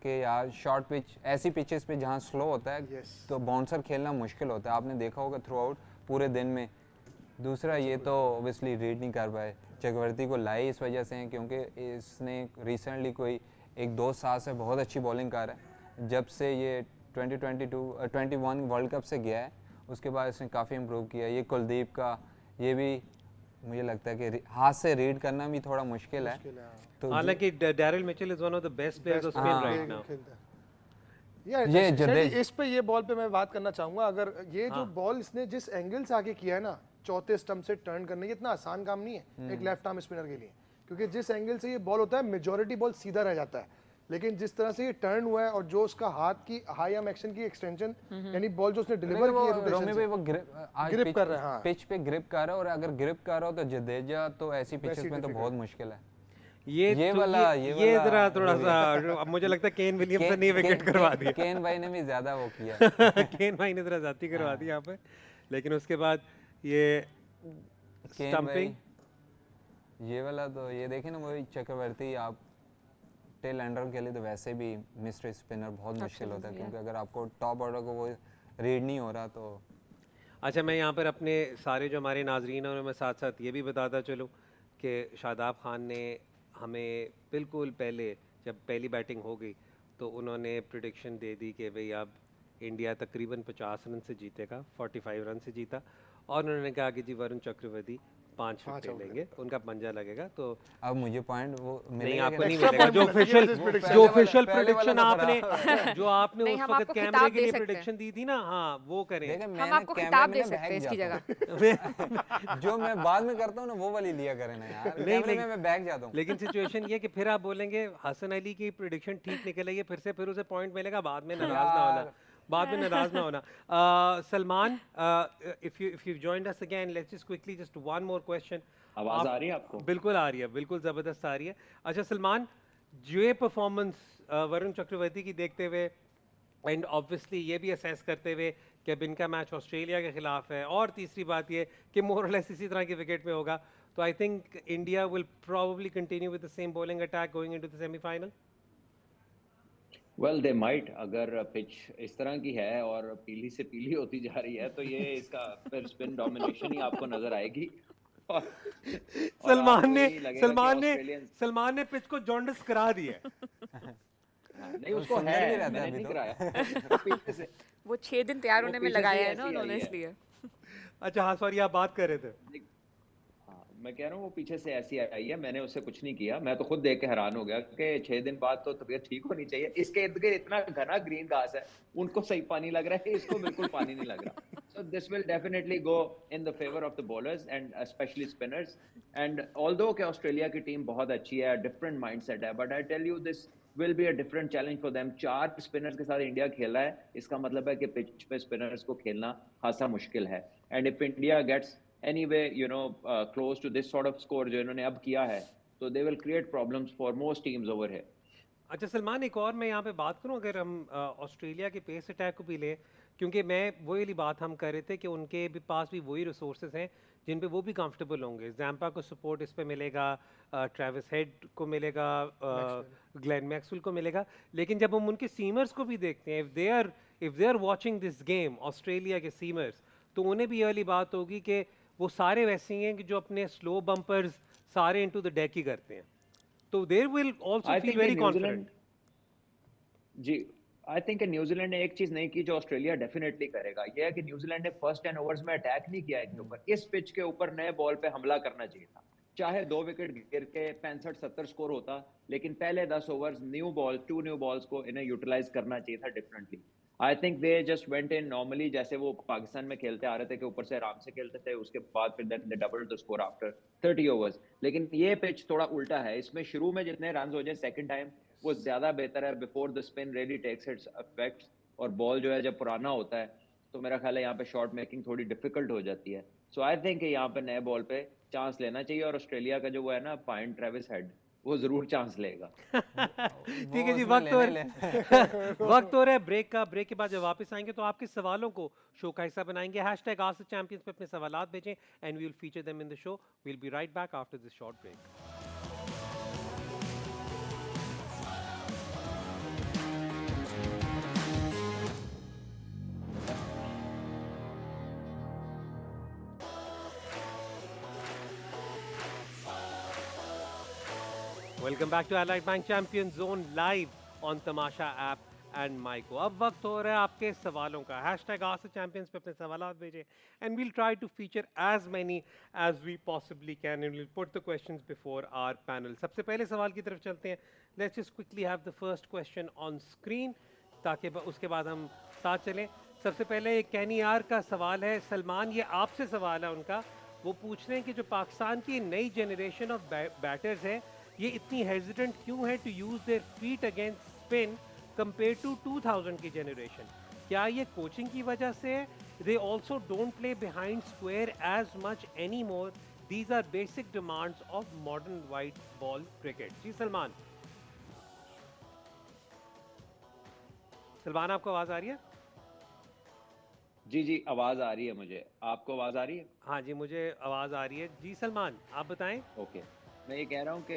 कि यार शॉर्ट पिच, ऐसी पिचेस पे जहाँ स्लो होता है
Yes.
तो बाउंसर खेलना मुश्किल होता है, आपने देखा होगा थ्रू आउट पूरे दिन में। दूसरा ये तो ऑब्वियसली रीड नहीं कर पाए, चक्रवर्ती को लाए इस वजह से हैं क्योंकि इसने रिसेंटली कोई 1-2 साल से बहुत अच्छी बॉलिंग कर रहा है। जब से ये 2021 वर्ल्ड कप से गया है उसके बाद इसने काफ़ी इम्प्रूव किया। ये कुलदीप का, ये भी मुझे लगता है कि हाथ से रीड करना भी थोड़ा मुश्किल है। तो
हालांकि Daryl Mitchell is one of the best players off spin right now.
ये जदेजा,
इस पे ये बॉल पे मैं बात करना चाहूंगा, अगर ये जो बॉल इसने जिस एंगल से आके किया है ना, चौथे स्टंप से टर्न करने, ये इतना आसान काम नहीं है एक लेफ्ट आर्म स्पिनर के लिए, क्योंकि जिस एंगल से ये बॉल होता है मेजॉरिटी बॉल सीधा रह जाता है, लेकिन जिस तरह से ये टर्न हुआ है और जो उसका हाथ की हाई आर्म एक्शन की एक्सटेंशन, यानी बॉल जो उसने डिलीवर की है
रोमी
रोटेशन
भाई
से,
वो
ग्रिप कर रहा है। हाँ,
पिच पे ग्रिप कर रहा है, और अगर ग्रिप कर रहा हो तो जडेजा तो ऐसी पिचेस में तो बहुत मुश्किल है।
ये
वाला
जरा थोड़ा सा अब मुझे लगता है केन विलियमसन ने विकेट करवा दिया।
केन भाई ने भी ज्यादा वो किया।
केन भाई ने जरा जाती करवा दी यहाँ पे, लेकिन उसके बाद ये
केन
स्टंपिंग,
भाई, ये वाला तो ये देखें ना, वही चक्रवर्ती, आप टेल एंडर के लिए तो वैसे भी मिस्टर स्पिनर बहुत मुश्किल होता है, क्योंकि अगर आपको टॉप ऑर्डर को वो रीड नहीं हो रहा तो।
अच्छा मैं यहाँ पर अपने सारे जो हमारे नाजरीन हैं उनमें साथ साथ ये भी बताता चलूँ कि शादाब खान ने हमें बिल्कुल पहले जब पहली बैटिंग हो गई तो उन्होंने प्रिडिक्शन दे दी कि भाई अब इंडिया तकरीबन 50 रन से जीतेगा, 45 रन से जीता, और उन्होंने कहा कि जी वरुण चक्रवर्ती 5 विकेट लेंगे, उनका पंजा लगेगा। तो
अब मुझे पॉइंट वो
नहीं, आपको नहीं
Extra
मिलेगा।
point
जो
मिलेगा,
ऑफिशियल
ये prediction
जो
है।
ऑफिशियल
पहले वाला
प्रिडिक्शन
तो
आपने जो आपने
नहीं,
उस
हम
वक्त
आपको
कैमरे
खिताब
के
दे
लिए
सकते हैं।
प्रिडिक्शन दी थी ना, हाँ वो करें।
देखें,
हम
मैंने
आपको
कैमरे
खिताब
में
दे
ना
सकते हैं
बैग
इसकी
जाता
जगह।
हूँ। जो मैं बाद में करता हूँ ना वो वाली लिया करें ना यार,
नहीं,
कैमरे में मैं बैग जाता हूँ।
लेकिन सिचुएशन ये कि फिर आप बोलेंगे हसन अली की प्रिडिक्शन ठीक निकल आई है, फिर उसे पॉइंट मिलेगा, बाद में नाराज ना होना, बाद में नाराज ना होना। Salman, if you joined us again, let's just quickly just one more question.
आवाज आ रही है आपको?
बिल्कुल आ रही है, बिल्कुल ज़बरदस्त आ रही है। अच्छा सलमान, जो ये परफॉर्मेंस वरुण चक्रवर्ती की देखते हुए एंड ऑब्वियसली ये भी असेस करते हुए कि अब इनका मैच ऑस्ट्रेलिया के खिलाफ है, और तीसरी बात ये कि मोर और लेस इसी तरह के विकेट में होगा, तो I think India will probably continue with the same bowling attack going into the semifinal.
Well they might, अगर पिच इस तरह की है और पीली से पीली होती जा रही है तो ये इसका फिर स्पिन डोमिनेशन ही आपको नजर आएगी। और
सलमान ने पिच को जॉन्डिस करा दी है।
नहीं उसको
सुंदर
है,
भी रहता है
मैंने
अभी
नहीं
तो।
कराया। पीछे से
वो 6 दिन तैयार
वो
होने में
पीछे से
लगाया है
ऐसी
ना
आई
उन्होंने,
है।
इसलिए।
अच्छा हाँ सॉरी, आप बात कर रहे थे।
हाँ, मैं कह रहा हूँ वो पीछे से ऐसी आई है, मैंने उससे कुछ नहीं किया, मैं तो खुद देख के हैरान हो गया कि 6 दिन बाद तो तबीयत ठीक होनी चाहिए, इसके इर्द गिर्द इतना घना ग्रीन घास है, उनको सही पानी लग रहा है, इसको बिल्कुल पानी नहीं लग रहा। So this will definitely go in the favor of the bowlers and especially spinners. And although कि ऑस्ट्रेलिया की टीम बहुत अच्छी है, डिफरेंट माइंडसेट है, but I tell you this will be a different challenge for them. 4 spinners के साथ India खेला है, इसका मतलब है कि पिच पे स्पिनर्स को खेलना खासा मुश्किल है। And if India gets anyway close to this sort of score जो इन्होंने अब किया है, तो they will create problems for most teams over here.
अच्छा सलमान, एक और मैं यहाँ पे बात करूँ, अगर हम ऑस्ट्रेलिया के पेस अटैक को भी लें, क्योंकि मैं वही वाली बात हम कर रहे थे कि उनके भी पास भी वही रिसोर्सेज हैं जिन पे वो भी कंफर्टेबल होंगे। जैम्पा को सपोर्ट इस पे मिलेगा, ट्रेविस हेड को मिलेगा, ग्लेन मैक्सवेल को मिलेगा, लेकिन जब हम उनके सीमर्स को भी देखते हैं, if they are watching this game, Australia के सीमर्स, तो उन्हें भी ये वाली बात होगी कि वो सारे वैसे ही हैं कि जो अपने स्लो बम्पर्स सारे इनटू द डेक ही करते हैं, तो there will also
I
feel
think
very
in
confident.
New Zealand ji, I think New Zealand ने एक चीज नहीं की जो ऑस्ट्रेलिया डेफिनेटली करेगा, ये है कि न्यूजीलैंड ने फर्स्ट 10 ओवर्स में अटैक नहीं किया इनके ऊपर। इस पिच के ऊपर नए बॉल पे हमला करना चाहिए था, चाहे 2 विकेट गिर के 65-70 स्कोर होता, लेकिन पहले 10 ओवर्स टू न्यू बॉल्स को इन्हें यूटिलाइज करना चाहिए था differently. I think they just went in normally, जैसे वो पाकिस्तान में खेलते आ रहे थे कि ऊपर से आराम से खेलते थे, उसके बाद फिर they doubled the score after 30 overs. लेकिन ये पिच थोड़ा उल्टा है, इसमें शुरू में जितने रन हो जाए सेकंड टाइम वो ज्यादा बेहतर है, before the spin really takes its effects. और बॉल जो है जब पुराना होता है तो मेरा ख्याल है यहाँ पे शॉट मेकिंग थोड़ी डिफिकल्ट हो जाती है। सो आई थिंक यहाँ पे नए बॉल पे चांस लेना चाहिए, और ऑस्ट्रेलिया का जो वो है ना पाइन ट्रेविस हेड, वो जरूर चांस लेगा।
ठीक है
वो
जी,
उसमें
वक्त हो
लेने
वक्त हो रहा है ब्रेक का। ब्रेक के बाद जब वापस आएंगे तो आपके सवालों को शो का हिस्सा बनाएंगे। हैशटैग आस्क द चैंपियंस पे अपने सवालात भेजें and we will feature them in the show. We will be right back after this short break. Welcome back to Allied Bank Champion Zone live on Tamasha app and Myco. अब वक्त हो रहा है आपके सवालों का। हैशटैग आस्क द चैंपियंस पे अपने सवालात भेजें and we'll try to feature as many as we possibly can and will put the questions before our panel. सबसे पहले सवाल की तरफ चलते हैं। Let's just quickly have the first question on screen ताकि उसके बाद हम साथ चलें। सबसे पहले एक कैनियार का सवाल है। सलमान, ये आपसे सवाल है उनका। वो पूछ रहे हैं कि जो पाकिस्तान की नई जनरेशन ऑफ बैटर्स है, ये इतनी हेजिटेंट क्यों है to use their feet against spin compared to 2000 की जनरेशन? क्या ये कोचिंग की वजह से है? They also don't play behind square as much any more. These are basic demands of modern white ball cricket. जी सलमान। सलमान, आपको आवाज आ रही है?
जी जी, आवाज आ रही है मुझे, आपको आवाज आ रही है?
हाँ जी, मुझे आवाज आ रही है। जी सलमान, आप बताएं।
ओके, मैं ये कह रहा हूँ कि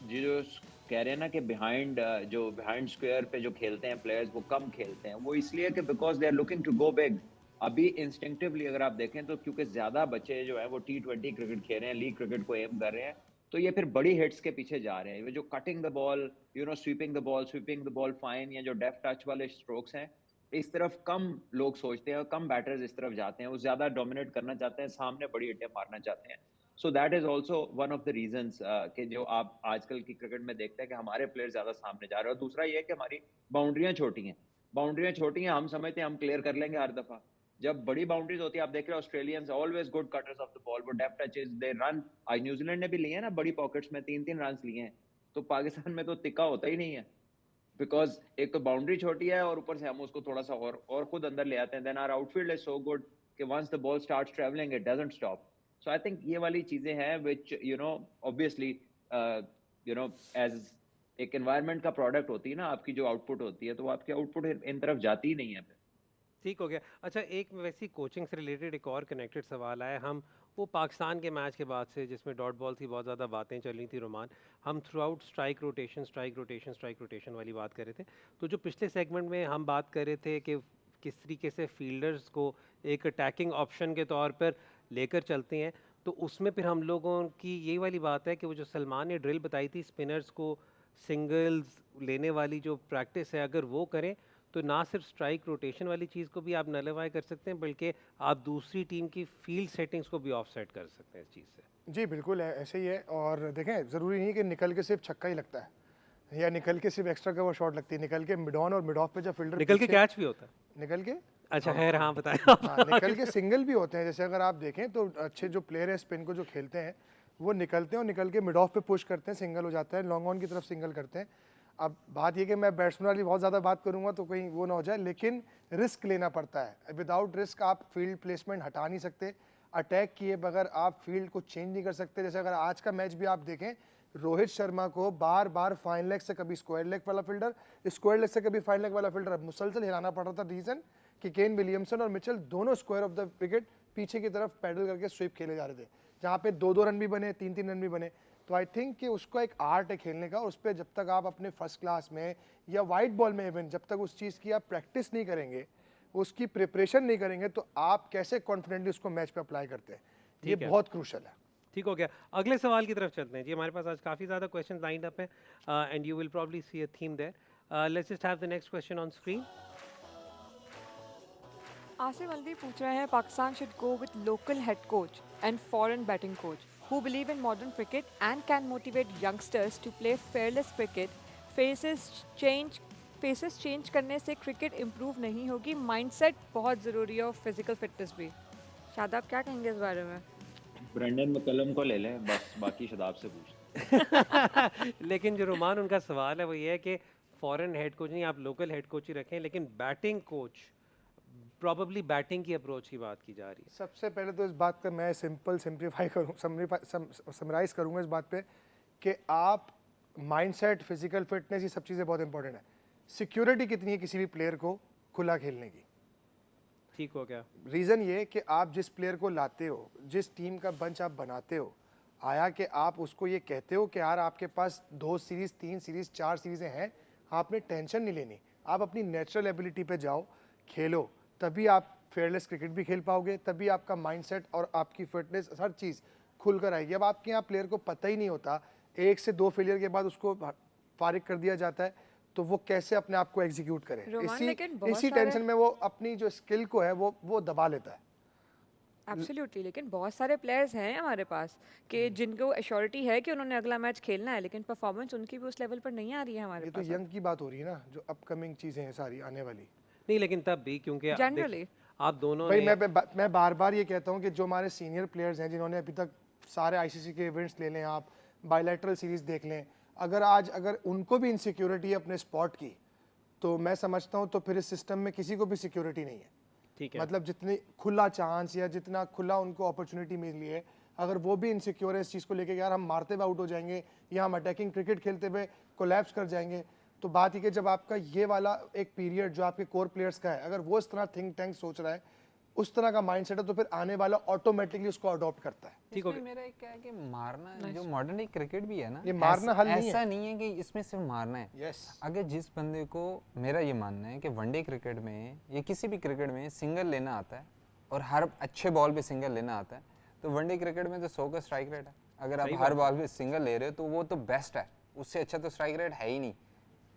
जी जो कह रहे हैं ना कि बिहाइंड स्क्वायर पे जो खेलते हैं प्लेयर्स वो कम खेलते हैं, वो इसलिए कि because they are looking to go big. अभी इंस्टिंक्टिवली अगर आप देखें तो क्योंकि ज्यादा बच्चे जो है वो T20 क्रिकेट खेल रहे हैं, लीग क्रिकेट को एम कर रहे हैं, तो ये फिर बड़ी हिट्स के पीछे जा रहे हैं। ये जो cutting the ball, sweeping the ball fine, या जो डेफ टच वाले स्ट्रोक्स हैं, इस तरफ कम लोग सोचते हैं और कम बैटर्स इस तरफ जाते हैं। वो ज्यादा डोमिनेट करना चाहते हैं, सामने बड़ी हिटें मारना चाहते हैं। So that is also one of the reasons कि जो आप आजकल की क्रिकेट में देखते हैं कि हमारे प्लेयर ज्यादा सामने जा रहे हैं। और दूसरा ये है कि हमारी बाउंड्रियां छोटी हैं, हम समझते हैं हम क्लियर कर लेंगे हर दफा। जब बड़ी बाउंड्रीज होती है, आप देख रहे हो Australians always good cutters of the ball, वो डेफ टचेस, दे रन। आज न्यूजीलैंड ने भी लिए हैं ना बड़ी पॉकेट्स में, 3-3 रन लिए हैं, तो पाकिस्तान में तो तिक्का होता ही नहीं है, बिकॉज एक तो बाउंड्री छोटी है और ऊपर से हम उसको थोड़ा सा और खुद अंदर ले आते हैं। Then our outfield is so good कि once the ball starts travelling it doesn't stop. So I think ये वाली चीजें हैं विच ऑब्वियसली एज एक एनवायरनमेंट का प्रोडक्ट होती है ना, आपकी जो आउटपुट होती है, तो आपकी आउटपुट इन तरफ जाती ही नहीं है फिर।
ठीक हो गया। अच्छा, एक वैसी कोचिंग से रिलेटेड एक और कनेक्टेड सवाल आया। हम वो पाकिस्तान के मैच के बाद से जिसमें डॉट बॉल की बहुत ज़्यादा बातें चल रही थी रोमान, हम थ्रू आउट स्ट्राइक रोटेशन वाली बात कर रहे थे। तो जो पिछले सेगमेंट में हम बात कर रहे थे कि किस तरीके से फील्डर्स को एक अटैकिंग ऑप्शन के तौर पर लेकर चलते हैं, तो उसमें फिर हम लोगों की यही वाली बात है कि वो जो सलमान ने ड्रिल बताई थी स्पिनर्स को सिंगल्स लेने वाली जो प्रैक्टिस है, अगर वो करें तो ना सिर्फ स्ट्राइक रोटेशन वाली चीज़ को भी आप नलीफाई कर सकते हैं, बल्कि आप दूसरी टीम की फील्ड सेटिंग्स को भी ऑफसेट कर सकते हैं इस चीज़ से।
जी बिल्कुल है, ऐसे ही है। और देखें, ज़रूरी नहीं कि निकल के सिर्फ छक्का ही लगता है या निकल के सिर्फ एक्स्ट्रा कवर शॉट लगती है। निकल के मिड ऑन और मिड ऑफ पे जब फील्डर
निकल के कैच भी होता है।
निकल के
अच्छा खैर, हाँ बताएं।
हाँ, निकल के सिंगल भी होते हैं। जैसे अगर आप देखें तो अच्छे जो प्लेयर है स्पिन को जो खेलते हैं वो निकलते हैं और निकल के मिड ऑफ पे पुश करते हैं, सिंगल हो जाता है, लॉन्ग ऑन की तरफ सिंगल करते हैं। अब बात ये कि मैं बैट्समैन वाली बहुत ज़्यादा बात करूंगा तो कहीं वो ना हो जाए, लेकिन रिस्क लेना पड़ता है। विदाउट रिस्क आप फील्ड प्लेसमेंट हटा नहीं सकते, अटैक किए बगैर आप फील्ड को चेंज नहीं कर सकते। जैसे अगर आज का मैच भी आप देखें, रोहित शर्मा को बार बार फाइन लेग से कभी स्क्वायर लेग वाला फील्डर, स्क्वायर लेग से कभी फाइन लेग वाला फील्डर मुसलसल हिलाना पड़ रहा था। रीज़न कि केन विलियमसन और मिचेल दोनों स्क्वायर ऑफ द विकेट पीछे की तरफ पैडल करके स्वीप खेले जा रहे थे, जहाँ पे 2-2 रन भी बने, 3-3 रन भी बने। तो आई थिंक कि उसका एक आर्ट है खेलने का, उस पर जब तक आप अपने फर्स्ट क्लास में या वाइट बॉल में इवन जब तक उस चीज़ की आप प्रैक्टिस नहीं करेंगे, उसकी प्रिपरेशन नहीं करेंगे, तो आप कैसे कॉन्फिडेंटली उसको मैच पे अप्लाई करते हैं, ये बहुत क्रूशल है।
ठीक हो गया, अगले सवाल की तरफ चलते हैं जी। हमारे पास आज काफ़ी ज़्यादा क्वेश्चन लाइंड अप हैं and you will probably see a theme there. Let's just have the next question on screen.
Asif अल्दी पूछ रहे हैं, Pakistan should go with local head coach and foreign batting coach who believe in modern cricket and can motivate youngsters to play fearless cricket. Faces change करने से cricket improve नहीं होगी, mindset बहुत ज़रूरी है और फिजिकल फिटनेस भी। शादाब क्या कहेंगे इस बारे में?
ब्रेंडन मैकलम को ले लें, बस बाकी शदाब से पूछ।
लेकिन जो रोमान उनका सवाल है वो ये है कि फॉरेन हेड कोच नहीं, आप लोकल हेड कोच ही रखें, लेकिन बैटिंग कोच प्रॉबली बैटिंग की अप्रोच की बात की जा रही है।
सबसे पहले तो इस बात का मैं समराइज करूँगा इस बात पे कि आप माइंडसेट, फिजिकल फिटनेस, ये सब चीज़ें बहुत इंपॉर्टेंट है। सिक्योरिटी कितनी है किसी भी प्लेयर को खुला खेलने की?
ठीक हो गया।
रीज़न ये कि आप जिस प्लेयर को लाते हो, जिस टीम का बंच आप बनाते हो, आया कि आप उसको ये कहते हो कि यार आपके पास 2 सीरीज़, 3 सीरीज़, 4 सीरीज़ें हैं, आपने टेंशन नहीं लेनी, आप अपनी नेचुरल एबिलिटी पे जाओ, खेलो, तभी आप फेयरलेस क्रिकेट भी खेल पाओगे, तभी आपका माइंडसेट और आपकी फिटनेस हर चीज़ खुल कर आएगी। अब आपके यहाँ प्लेयर को पता ही नहीं होता, 1 से 2 फेलियर के बाद उसको फारिग कर दिया जाता है, तो वो कैसे अपने आप को एग्जीक्यूट करे? इसी टेंशन में वो अपनी जो स्किल को है वो दबा लेता है।
एब्सोल्युटली, लेकिन बहुत सारे प्लेयर्स हैं हमारे पास कि जिनको एश्योरिटी है कि उन्होंने अगला मैच खेलना है, लेकिन परफॉर्मेंस उनकी भी उस लेवल पर नहीं आ रही है हमारे पास।
ये तो यंग की बात हो रही है ना, जो अपकमिंग चीज़ें हैं सारी आने वाली।
नहीं, लेकिन तब भी क्योंकि
जनरली
आप दोनों
भाई मैं बार बार ये कहता हूँ कि जो हमारे सीनियर प्लेयर्स हैं जिन्होंने अभी तक सारे आईसीसी के इवेंट्स ले लें, आप बायलैटरल सीरीज़ देख लें, अगर उनको भी इनसिक्योरिटी है अपने स्पॉट की, तो मैं समझता हूँ तो फिर इस सिस्टम में किसी को भी सिक्योरिटी नहीं है।
ठीक है,
मतलब जितनी खुला चांस या जितना खुला उनको अपॉर्चुनिटी मिली है, अगर वो भी इनसिक्योर है इस चीज़ को लेके यार हम मारते हुए आउट हो जाएंगे या हम अटैकिंग क्रिकेट खेलते हुए कोलैप्स कर जाएंगे, तो बात ही कि जब आपका ये वाला एक पीरियड जो आपके कोर प्लेयर्स का है, अगर वो इस तरह थिंक टैंक सोच रहा है, उस तरह का माइंडसेट है, तो फिर आने वाला ऑटोमेटिकली उसको अडॉप्ट करता है।
ठीक है, मेरा एक क्या है कि मारना जो मॉडर्न डे क्रिकेट भी है ना,
ये मारना हल नहीं है।
ऐसा नहीं है कि इसमें सिर्फ मारना है।
यस,
अगर जिस बंदे को, मेरा ये मानना है कि वनडे क्रिकेट में या किसी भी क्रिकेट में सिंगल लेना आता है और हर अच्छे बॉल पे सिंगल लेना आता है, तो वनडे क्रिकेट में तो 100 का स्ट्राइक रेट है। अगर आप हर बॉल पे सिंगल ले रहे हो तो वो तो बेस्ट है, उससे अच्छा तो स्ट्राइक रेट है ही नहीं।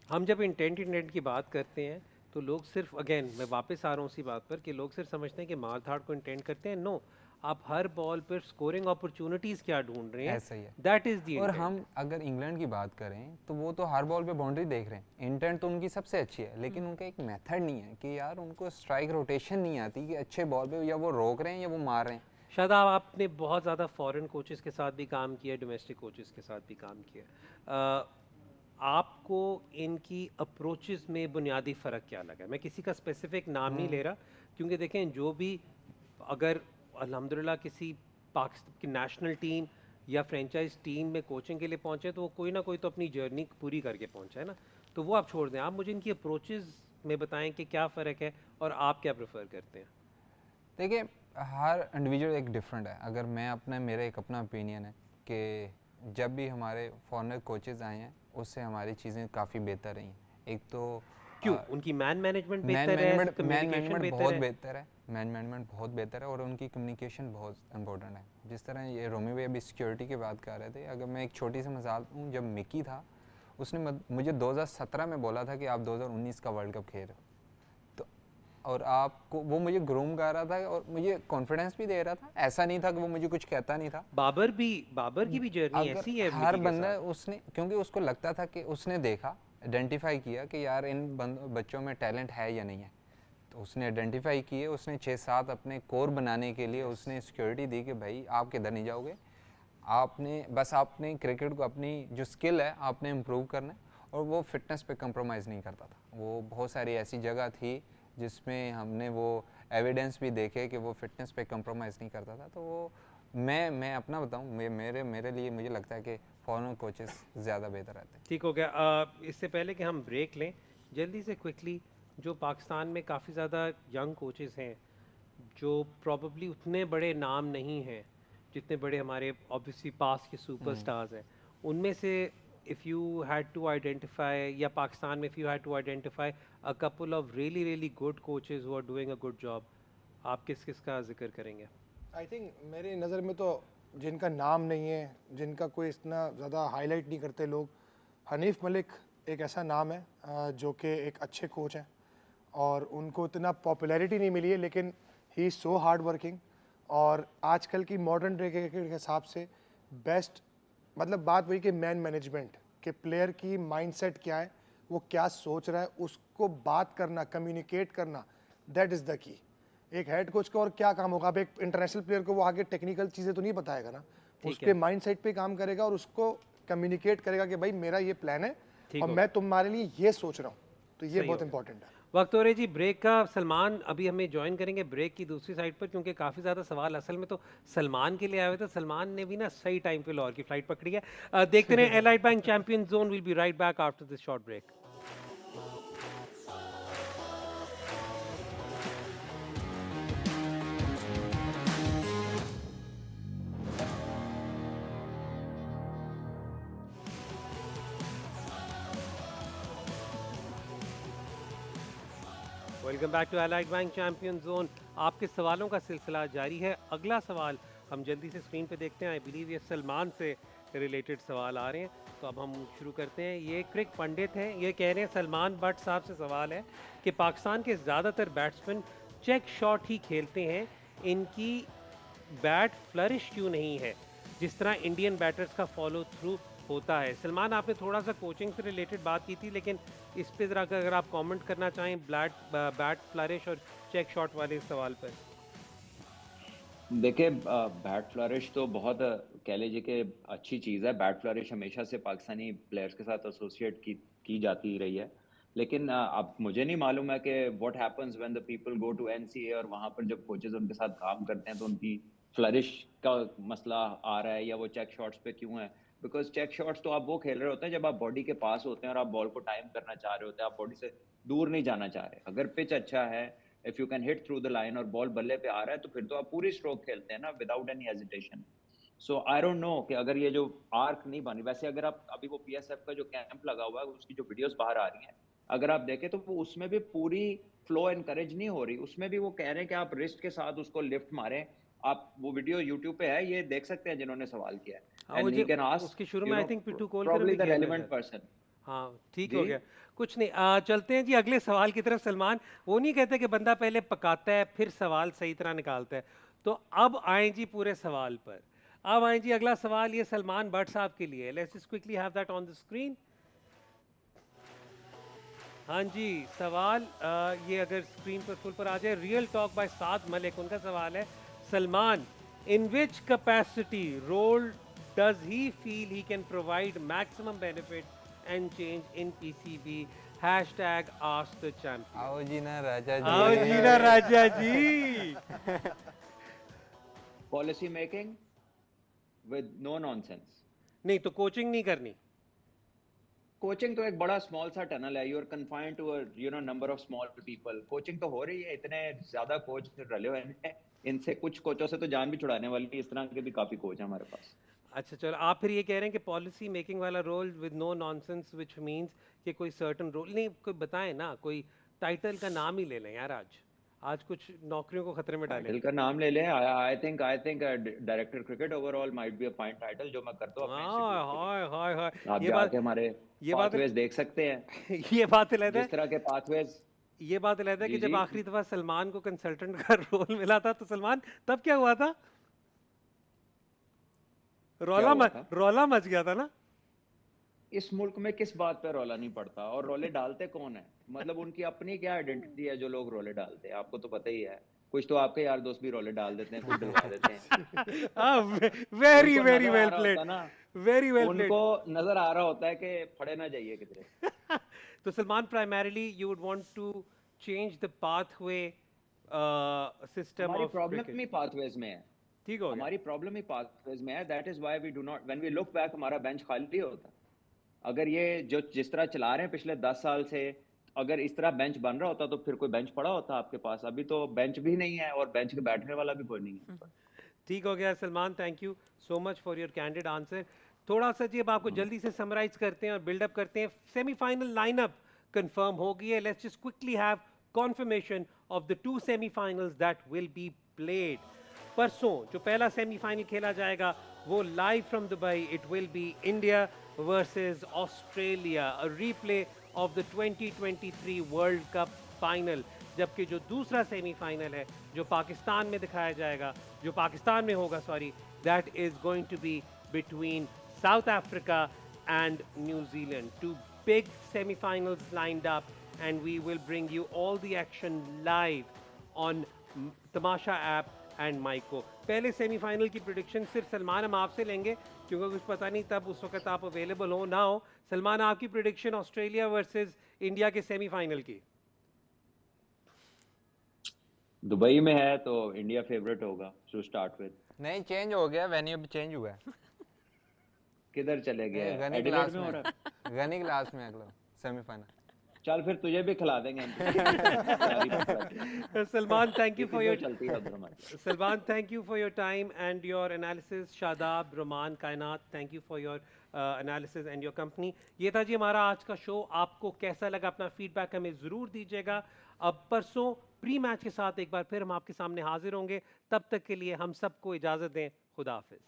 हम जब इंटेंट की बात करते हैं तो लोग सिर्फ, अगेन मैं वापस आ रहा हूँ उसी बात पर कि लोग सिर्फ समझते हैं कि मार धाड़ को इंटेंट करते हैं। नो, आप हर बॉल पर स्कोरिंग अपॉर्चुनिटीज क्या ढूंढ रहे हैं,
ऐसा ही है,
दैट इज दी।
और हम अगर इंग्लैंड की बात करें तो वो तो हर बॉल पे बाउंड्री देख रहे हैं, इंटेंट तो उनकी सबसे अच्छी है, लेकिन उनका एक मेथड नहीं है कि यार उनको स्ट्राइक रोटेशन नहीं आती कि अच्छे बॉल पे या वो रोक रहे हैं या वो मार रहे हैं।
शायद आपने बहुत ज़्यादा फॉरेन कोचेस के साथ भी काम किया, डोमेस्टिक कोचेस के साथ भी काम किया, आपको इनकी अप्रोचेस में बुनियादी फ़र्क क्या लगा? मैं किसी का स्पेसिफिक नाम नहीं ले रहा, क्योंकि देखें जो भी अगर अल्हम्दुलिल्लाह किसी पाकिस्तान की नेशनल टीम या फ्रेंचाइज टीम में कोचिंग के लिए पहुंचे तो वो कोई ना कोई तो अपनी जर्नी पूरी करके पहुंचा है ना, तो वो आप छोड़ दें। आप मुझे इनकी अप्रोचेस में बताएं कि क्या फ़र्क है और आप क्या प्रेफर करते हैं।
देखिए, हर इंडिविजुअल एक डिफरेंट है। अगर मैं मेरा एक अपना ओपिनियन है कि जब भी हमारे फॉरेनर कोचेज़ आए हैं उससे हमारी चीज़ें काफ़ी बेहतर रही हैं। एक तो
क्यों? उनकी मैन मैनेजमेंट बेहतर है,
मैन
कम्युनिकेशन
मैनेजमेंट
बेहतर
बहुत
है।
बेहतर है, मैन मैनेजमेंट बहुत बेहतर है और उनकी कम्युनिकेशन बहुत इंपॉर्टेंट है। जिस तरह ये रोमी भाई अभी सिक्योरिटी की बात कर रहे थे, अगर मैं एक छोटी सी मिसाल दूँ, जब मिकी था उसने मुझे 2017 में बोला था कि आप 2019 का वर्ल्ड कप खेल रहे हो, और आपको वो मुझे ग्रूम कर रहा था और मुझे कॉन्फिडेंस भी दे रहा था। ऐसा नहीं था कि वो मुझे कुछ कहता नहीं था।
बाबर की भी जर्नी
अगर
ऐसी है
हर
मिकी के
बंदा
साथ।
उसने, क्योंकि उसको लगता था कि उसने देखा, आइडेंटिफाई किया कि यार इन बच्चों में टैलेंट है या नहीं है, तो उसने आइडेंटिफाई किए। उसने 6-7 अपने कोर बनाने के लिए उसने सिक्योरिटी दी कि भाई आप किधर नहीं जाओगे, आपने क्रिकेट को अपनी जो स्किल है आपने इम्प्रूव करना है। और वो फिटनेस पे कंप्रोमाइज़ नहीं करता था। वो बहुत सारी ऐसी जगह थी जिसमें हमने वो एविडेंस भी देखे कि वो फिटनेस पे कंप्रोमाइज़ नहीं करता था। तो वो मैं अपना बताऊं, मेरे लिए मुझे लगता है कि फॉरेन कोचेस ज़्यादा बेहतर रहते हैं।
ठीक हो गया। इससे पहले कि हम ब्रेक लें, जल्दी से क्विकली, जो पाकिस्तान में काफ़ी ज़्यादा यंग कोचेस हैं जो प्रॉब्ली उतने बड़े नाम नहीं हैं जितने बड़े हमारे ऑब्वियसली पास के सुपरस्टार्स हैं, उनमें से if you had to identify, या पाकिस्तान में if you had to identify a couple of really really good coaches who are doing a good job, आप किस किस का जिक्र करेंगे?
आई थिंक मेरी नज़र में तो जिनका नाम नहीं है, जिनका कोई इतना ज़्यादा हाईलाइट नहीं करते लोग, हनीफ मलिक एक ऐसा नाम है जो कि एक अच्छे कोच हैं और उनको इतना पॉपुलैरिटी नहीं मिली है, लेकिन he is so hard working. और आजकल की मॉडर्न डे क्रिकेट के हिसाब से बेस्ट, मतलब बात वही कि मैन मैनेजमेंट के प्लेयर की माइंडसेट क्या है, वो क्या सोच रहा है, उसको बात करना, कम्युनिकेट करना, दैट इज़ द की। एक हेड कोच का और क्या काम होगा? अब एक इंटरनेशनल प्लेयर को वो आगे टेक्निकल चीज़ें तो नहीं बताएगा ना, उसके माइंडसेट पे काम करेगा और उसको कम्युनिकेट करेगा कि भाई मेरा ये प्लान है और मैं तुम्हारे लिए ये सोच रहा हूँ। तो ये बहुत इंपॉर्टेंट है।
वक्त हो रही जी ब्रेक का। सलमान अभी हमें ज्वाइन करेंगे ब्रेक की दूसरी साइड पर, क्योंकि काफ़ी ज़्यादा सवाल असल में तो सलमान के लिए आए हुए थे। सलमान ने भी ना सही टाइम पे लाहौर की फ्लाइट पकड़ी है। देखते रहे Allied Bank champion zone. Will be right back after this short break. Welcome back to Allied Bank champion zone. आपके सवालों का सिलसिला जारी है। अगला सवाल हम जल्दी से स्क्रीन पे देखते हैं। आई बिलीव ये सलमान से रिलेटेड सवाल आ रहे हैं, तो अब हम शुरू करते हैं। ये क्रिक पंडित हैं, ये कह रहे हैं सलमान भट्ट साहब से सवाल है कि पाकिस्तान के ज़्यादातर बैट्समैन चेक शॉट ही खेलते हैं, इनकी बैट फ्लरिश क्यों नहीं है जिस तरह इंडियन बैटर्स का फॉलो थ्रू होता है? सलमान, आपने थोड़ा सा कोचिंग से रिलेटेड बात की थी, लेकिन इस पे ज़रा अगर आप कमेंट करना चाहें बैट फ्लरिश और चेक शॉट वाले सवाल पर।
देखिए, बैट फ्लरिश तो बहुत कह लीजिए कि अच्छी चीज़ है। बैट फ्लरिश हमेशा से पाकिस्तानी प्लेयर्स के साथ एसोसिएट की जाती रही है। लेकिन अब मुझे नहीं मालूम है कि what happens when the people go to NCA और वहाँ पर जब कोचेज उनके साथ काम करते हैं तो उनकी फ्लरिश का मसला आ रहा है या वो चेक शॉट्स पे क्यों है। बिकॉज चेक शॉट्स तो आप वो खेल रहे होते हैं जब आप बॉडी के पास होते हैं और आप बॉल को टाइम करना चाह रहे होते हैं, आप बॉडी से दूर नहीं जाना चाह रहे। अगर पिच अच्छा है, if you can hit through the line और बॉल बल्ले पे आ रहा है, तो फिर तो आप पूरी स्ट्रोक खेलते हैं ना, without any hesitation. So I don't know कि अगर ये जो आर्क नहीं बनी, वैसे अगर आप अभी वो पीएसएफ का जो कैंप लगा हुआ है उसकी जो वीडियोस बाहर आ रही हैं, अगर आप देखें तो वो उसमें भी पूरी फ्लो एनकरेज नहीं हो रही। उसमें भी वो कह रहे हैं कि आप रिस्ट के साथ उसको लिफ्ट मारें। आप वो वीडियो यूट्यूब पे है, ये देख सकते हैं जिन्होंने सवाल किया है। एंड
मुझे
ही कैन
उसके
आस्क
शुरू
यू
में आई
नो
थिंक पिट्टू कोलकर
प्रोबब्ली
भी
द
किया था
रेलेवेंट
शायद।
पर्सन।
हाँ, ठीक हो
जी,
गया। कुछ नहीं, चलते हैं जी अगले सवाल की तरफ। सलमान, वो नहीं कहते कि बंदा पहले पकाता है फिर सवाल सही तरह निकालता है। तो अब आए जी पूरे सवाल पर। अब आए जी अगला सवाल, ये सलमान भट्ट साहब के लिए। Let's just quickly have that on the screen. हाँ जी, सवाल ये अगर स्क्रीन पर फुल पर आ जाए। Real talk by Saad Malik, उनका सवाल है, Salman, in which capacity role does he feel he can provide maximum benefit and change in PCB? Hashtag ask the champion.
आओ जी ना राजा जी।
आओ जी ना राजा जी।
Policy making with no nonsense.
नहीं तो कोचिंग नहीं करनी।
कोचिंग तो एक बड़ा स्मॉल सा टनल है। You are confined to number of small people. Coaching तो हो रही है, इतने ज्यादा कोच रले हुए हैं, इनसे कुछ कोचों से तो जान भी छुड़ाने वाली, इस तरह के भी काफी कोच हैं हमारे पास।
अच्छा चलो, आप फिर ये कह रहे हैं कि पॉलिसी मेकिंग वाला role with no nonsense, which means कि कोई सर्टेन रोल नहीं, कोई बताएं ना, कोई टाइटल का नाम ही ले लें यार। आज कुछ नौकरियों को खतरे में डालें।
टाइटल का नाम ले लें। I think director cricket overall might be a fine title, जो मैं करता हूँ अपने
हाय
इंस्टीट्यूट के लिए।
हाय हाय हाय,
आप
ये बात,
जाके हमारे
ये बात
पाथवेज देख सकते हैं,
ये बात लेते
जिस
हैं।
तरह के पाथवेज
ये बात अलग है कि
जी
जब
जी
आखिरी दफा सलमान को कंसल्टेंट का रोल मिला था तो सलमान तब क्या हुआ था?
क्या हुआ था?
रौला मच गया था ना?
इस मुल्क में किस बात पे रौला नहीं पड़ता, और रोले डालते कौन है? मतलब उनकी अपनी क्या आइडेंटिटी है जो लोग रोले डालते हैं, आपको तो पता ही है। कुछ तो आपके यार दोस्त भी रोले डाल देते हैं, कुछ डलवा देते हैं।
हाँ, वेरी
उनको
वेरी
नजर आ
वेल
रहा
प्लेड,
होता ना,
वेरी वेल प्लेड।
उनको नजर आ रहा होता है कि फड़े ना जाइए किधरे।
तो Salman, primarily you would want to change the pathway system
हमारी
ऑफ
प्रॉब्लम
क्रिकेट।
ही पाथवेज में है।
ठीक हो गया।
हमारी प्रॉब्लम ही पाथवेज में है। That is why we do not, when we look back हमारा बेंच खाली होता। अगर ये जो जिस तरह चला रहे हैं पिछले 10 साल से, अगर इस तरह बेंच बन रहा होता तो फिर कोई बेंच पड़ा होता आपके पास? अभी तो बेंच भी नहीं है और बेंच के बैठने वाला भी कोई नहीं है।
ठीक हो गया Salman, thank you so much for your candid answer. थोड़ा सा जी अब आपको जल्दी से समराइज करते हैं और बिल्डअप करते हैं। सेमीफाइनल लाइनअप कंफर्म हो गई है। Let's just quickly have confirmation of the two semi-finals that will be played. परसों जो पहला सेमीफाइनल खेला जाएगा वो live from Dubai, it will be India versus Australia, a replay of the 2023 world cup final. जबकि जो दूसरा सेमीफाइनल है जो पाकिस्तान में दिखाया जाएगा, जो पाकिस्तान में होगा sorry, that is going to be between South Africa and New Zealand. Two big semifinals lined up and we will bring you all the action live on Tamasha app and Myco. पहले semifinal की prediction सिर्फ सलमान हम आपसे लेंगे क्योंकि कुछ पता नहीं तब उस वक्त आप अवेलेबल हो ना हो। सलमान, आपकी प्रिडिक्शन ऑस्ट्रेलिया वर्सेस इंडिया के सेमीफाइनल की?
दुबई में है तो इंडिया फेवरेट होगा टू स्टार्ट विद।
नहीं, चेंज हो गया, वेन्यू भी चेंज हुआ है।
किधर चले गए?
गनी
एडिलेड
क्लास
में हो
में,
रहा है?
गनी क्लास में अगला सेमीफाइनल।
चल फिर तुझे भी खिला देंगे हम।
Salman, thank you for your
चलती है उधर हमारी।
Salman, thank you for your time and your analysis. Shadab, Roman, Kainat, thank you for your analysis and your company. ये था जी हमारा आज का शो। आपको कैसा लगा अपना फीडबैक हमें ज़रूर दीजिएगा। अब परसों प्री मैच के साथ एक बार फिर हम आपके सामने हाजिर होंगे। तब तक के लिए हम सबको इजाज़त दें। खुदा हाफिज़।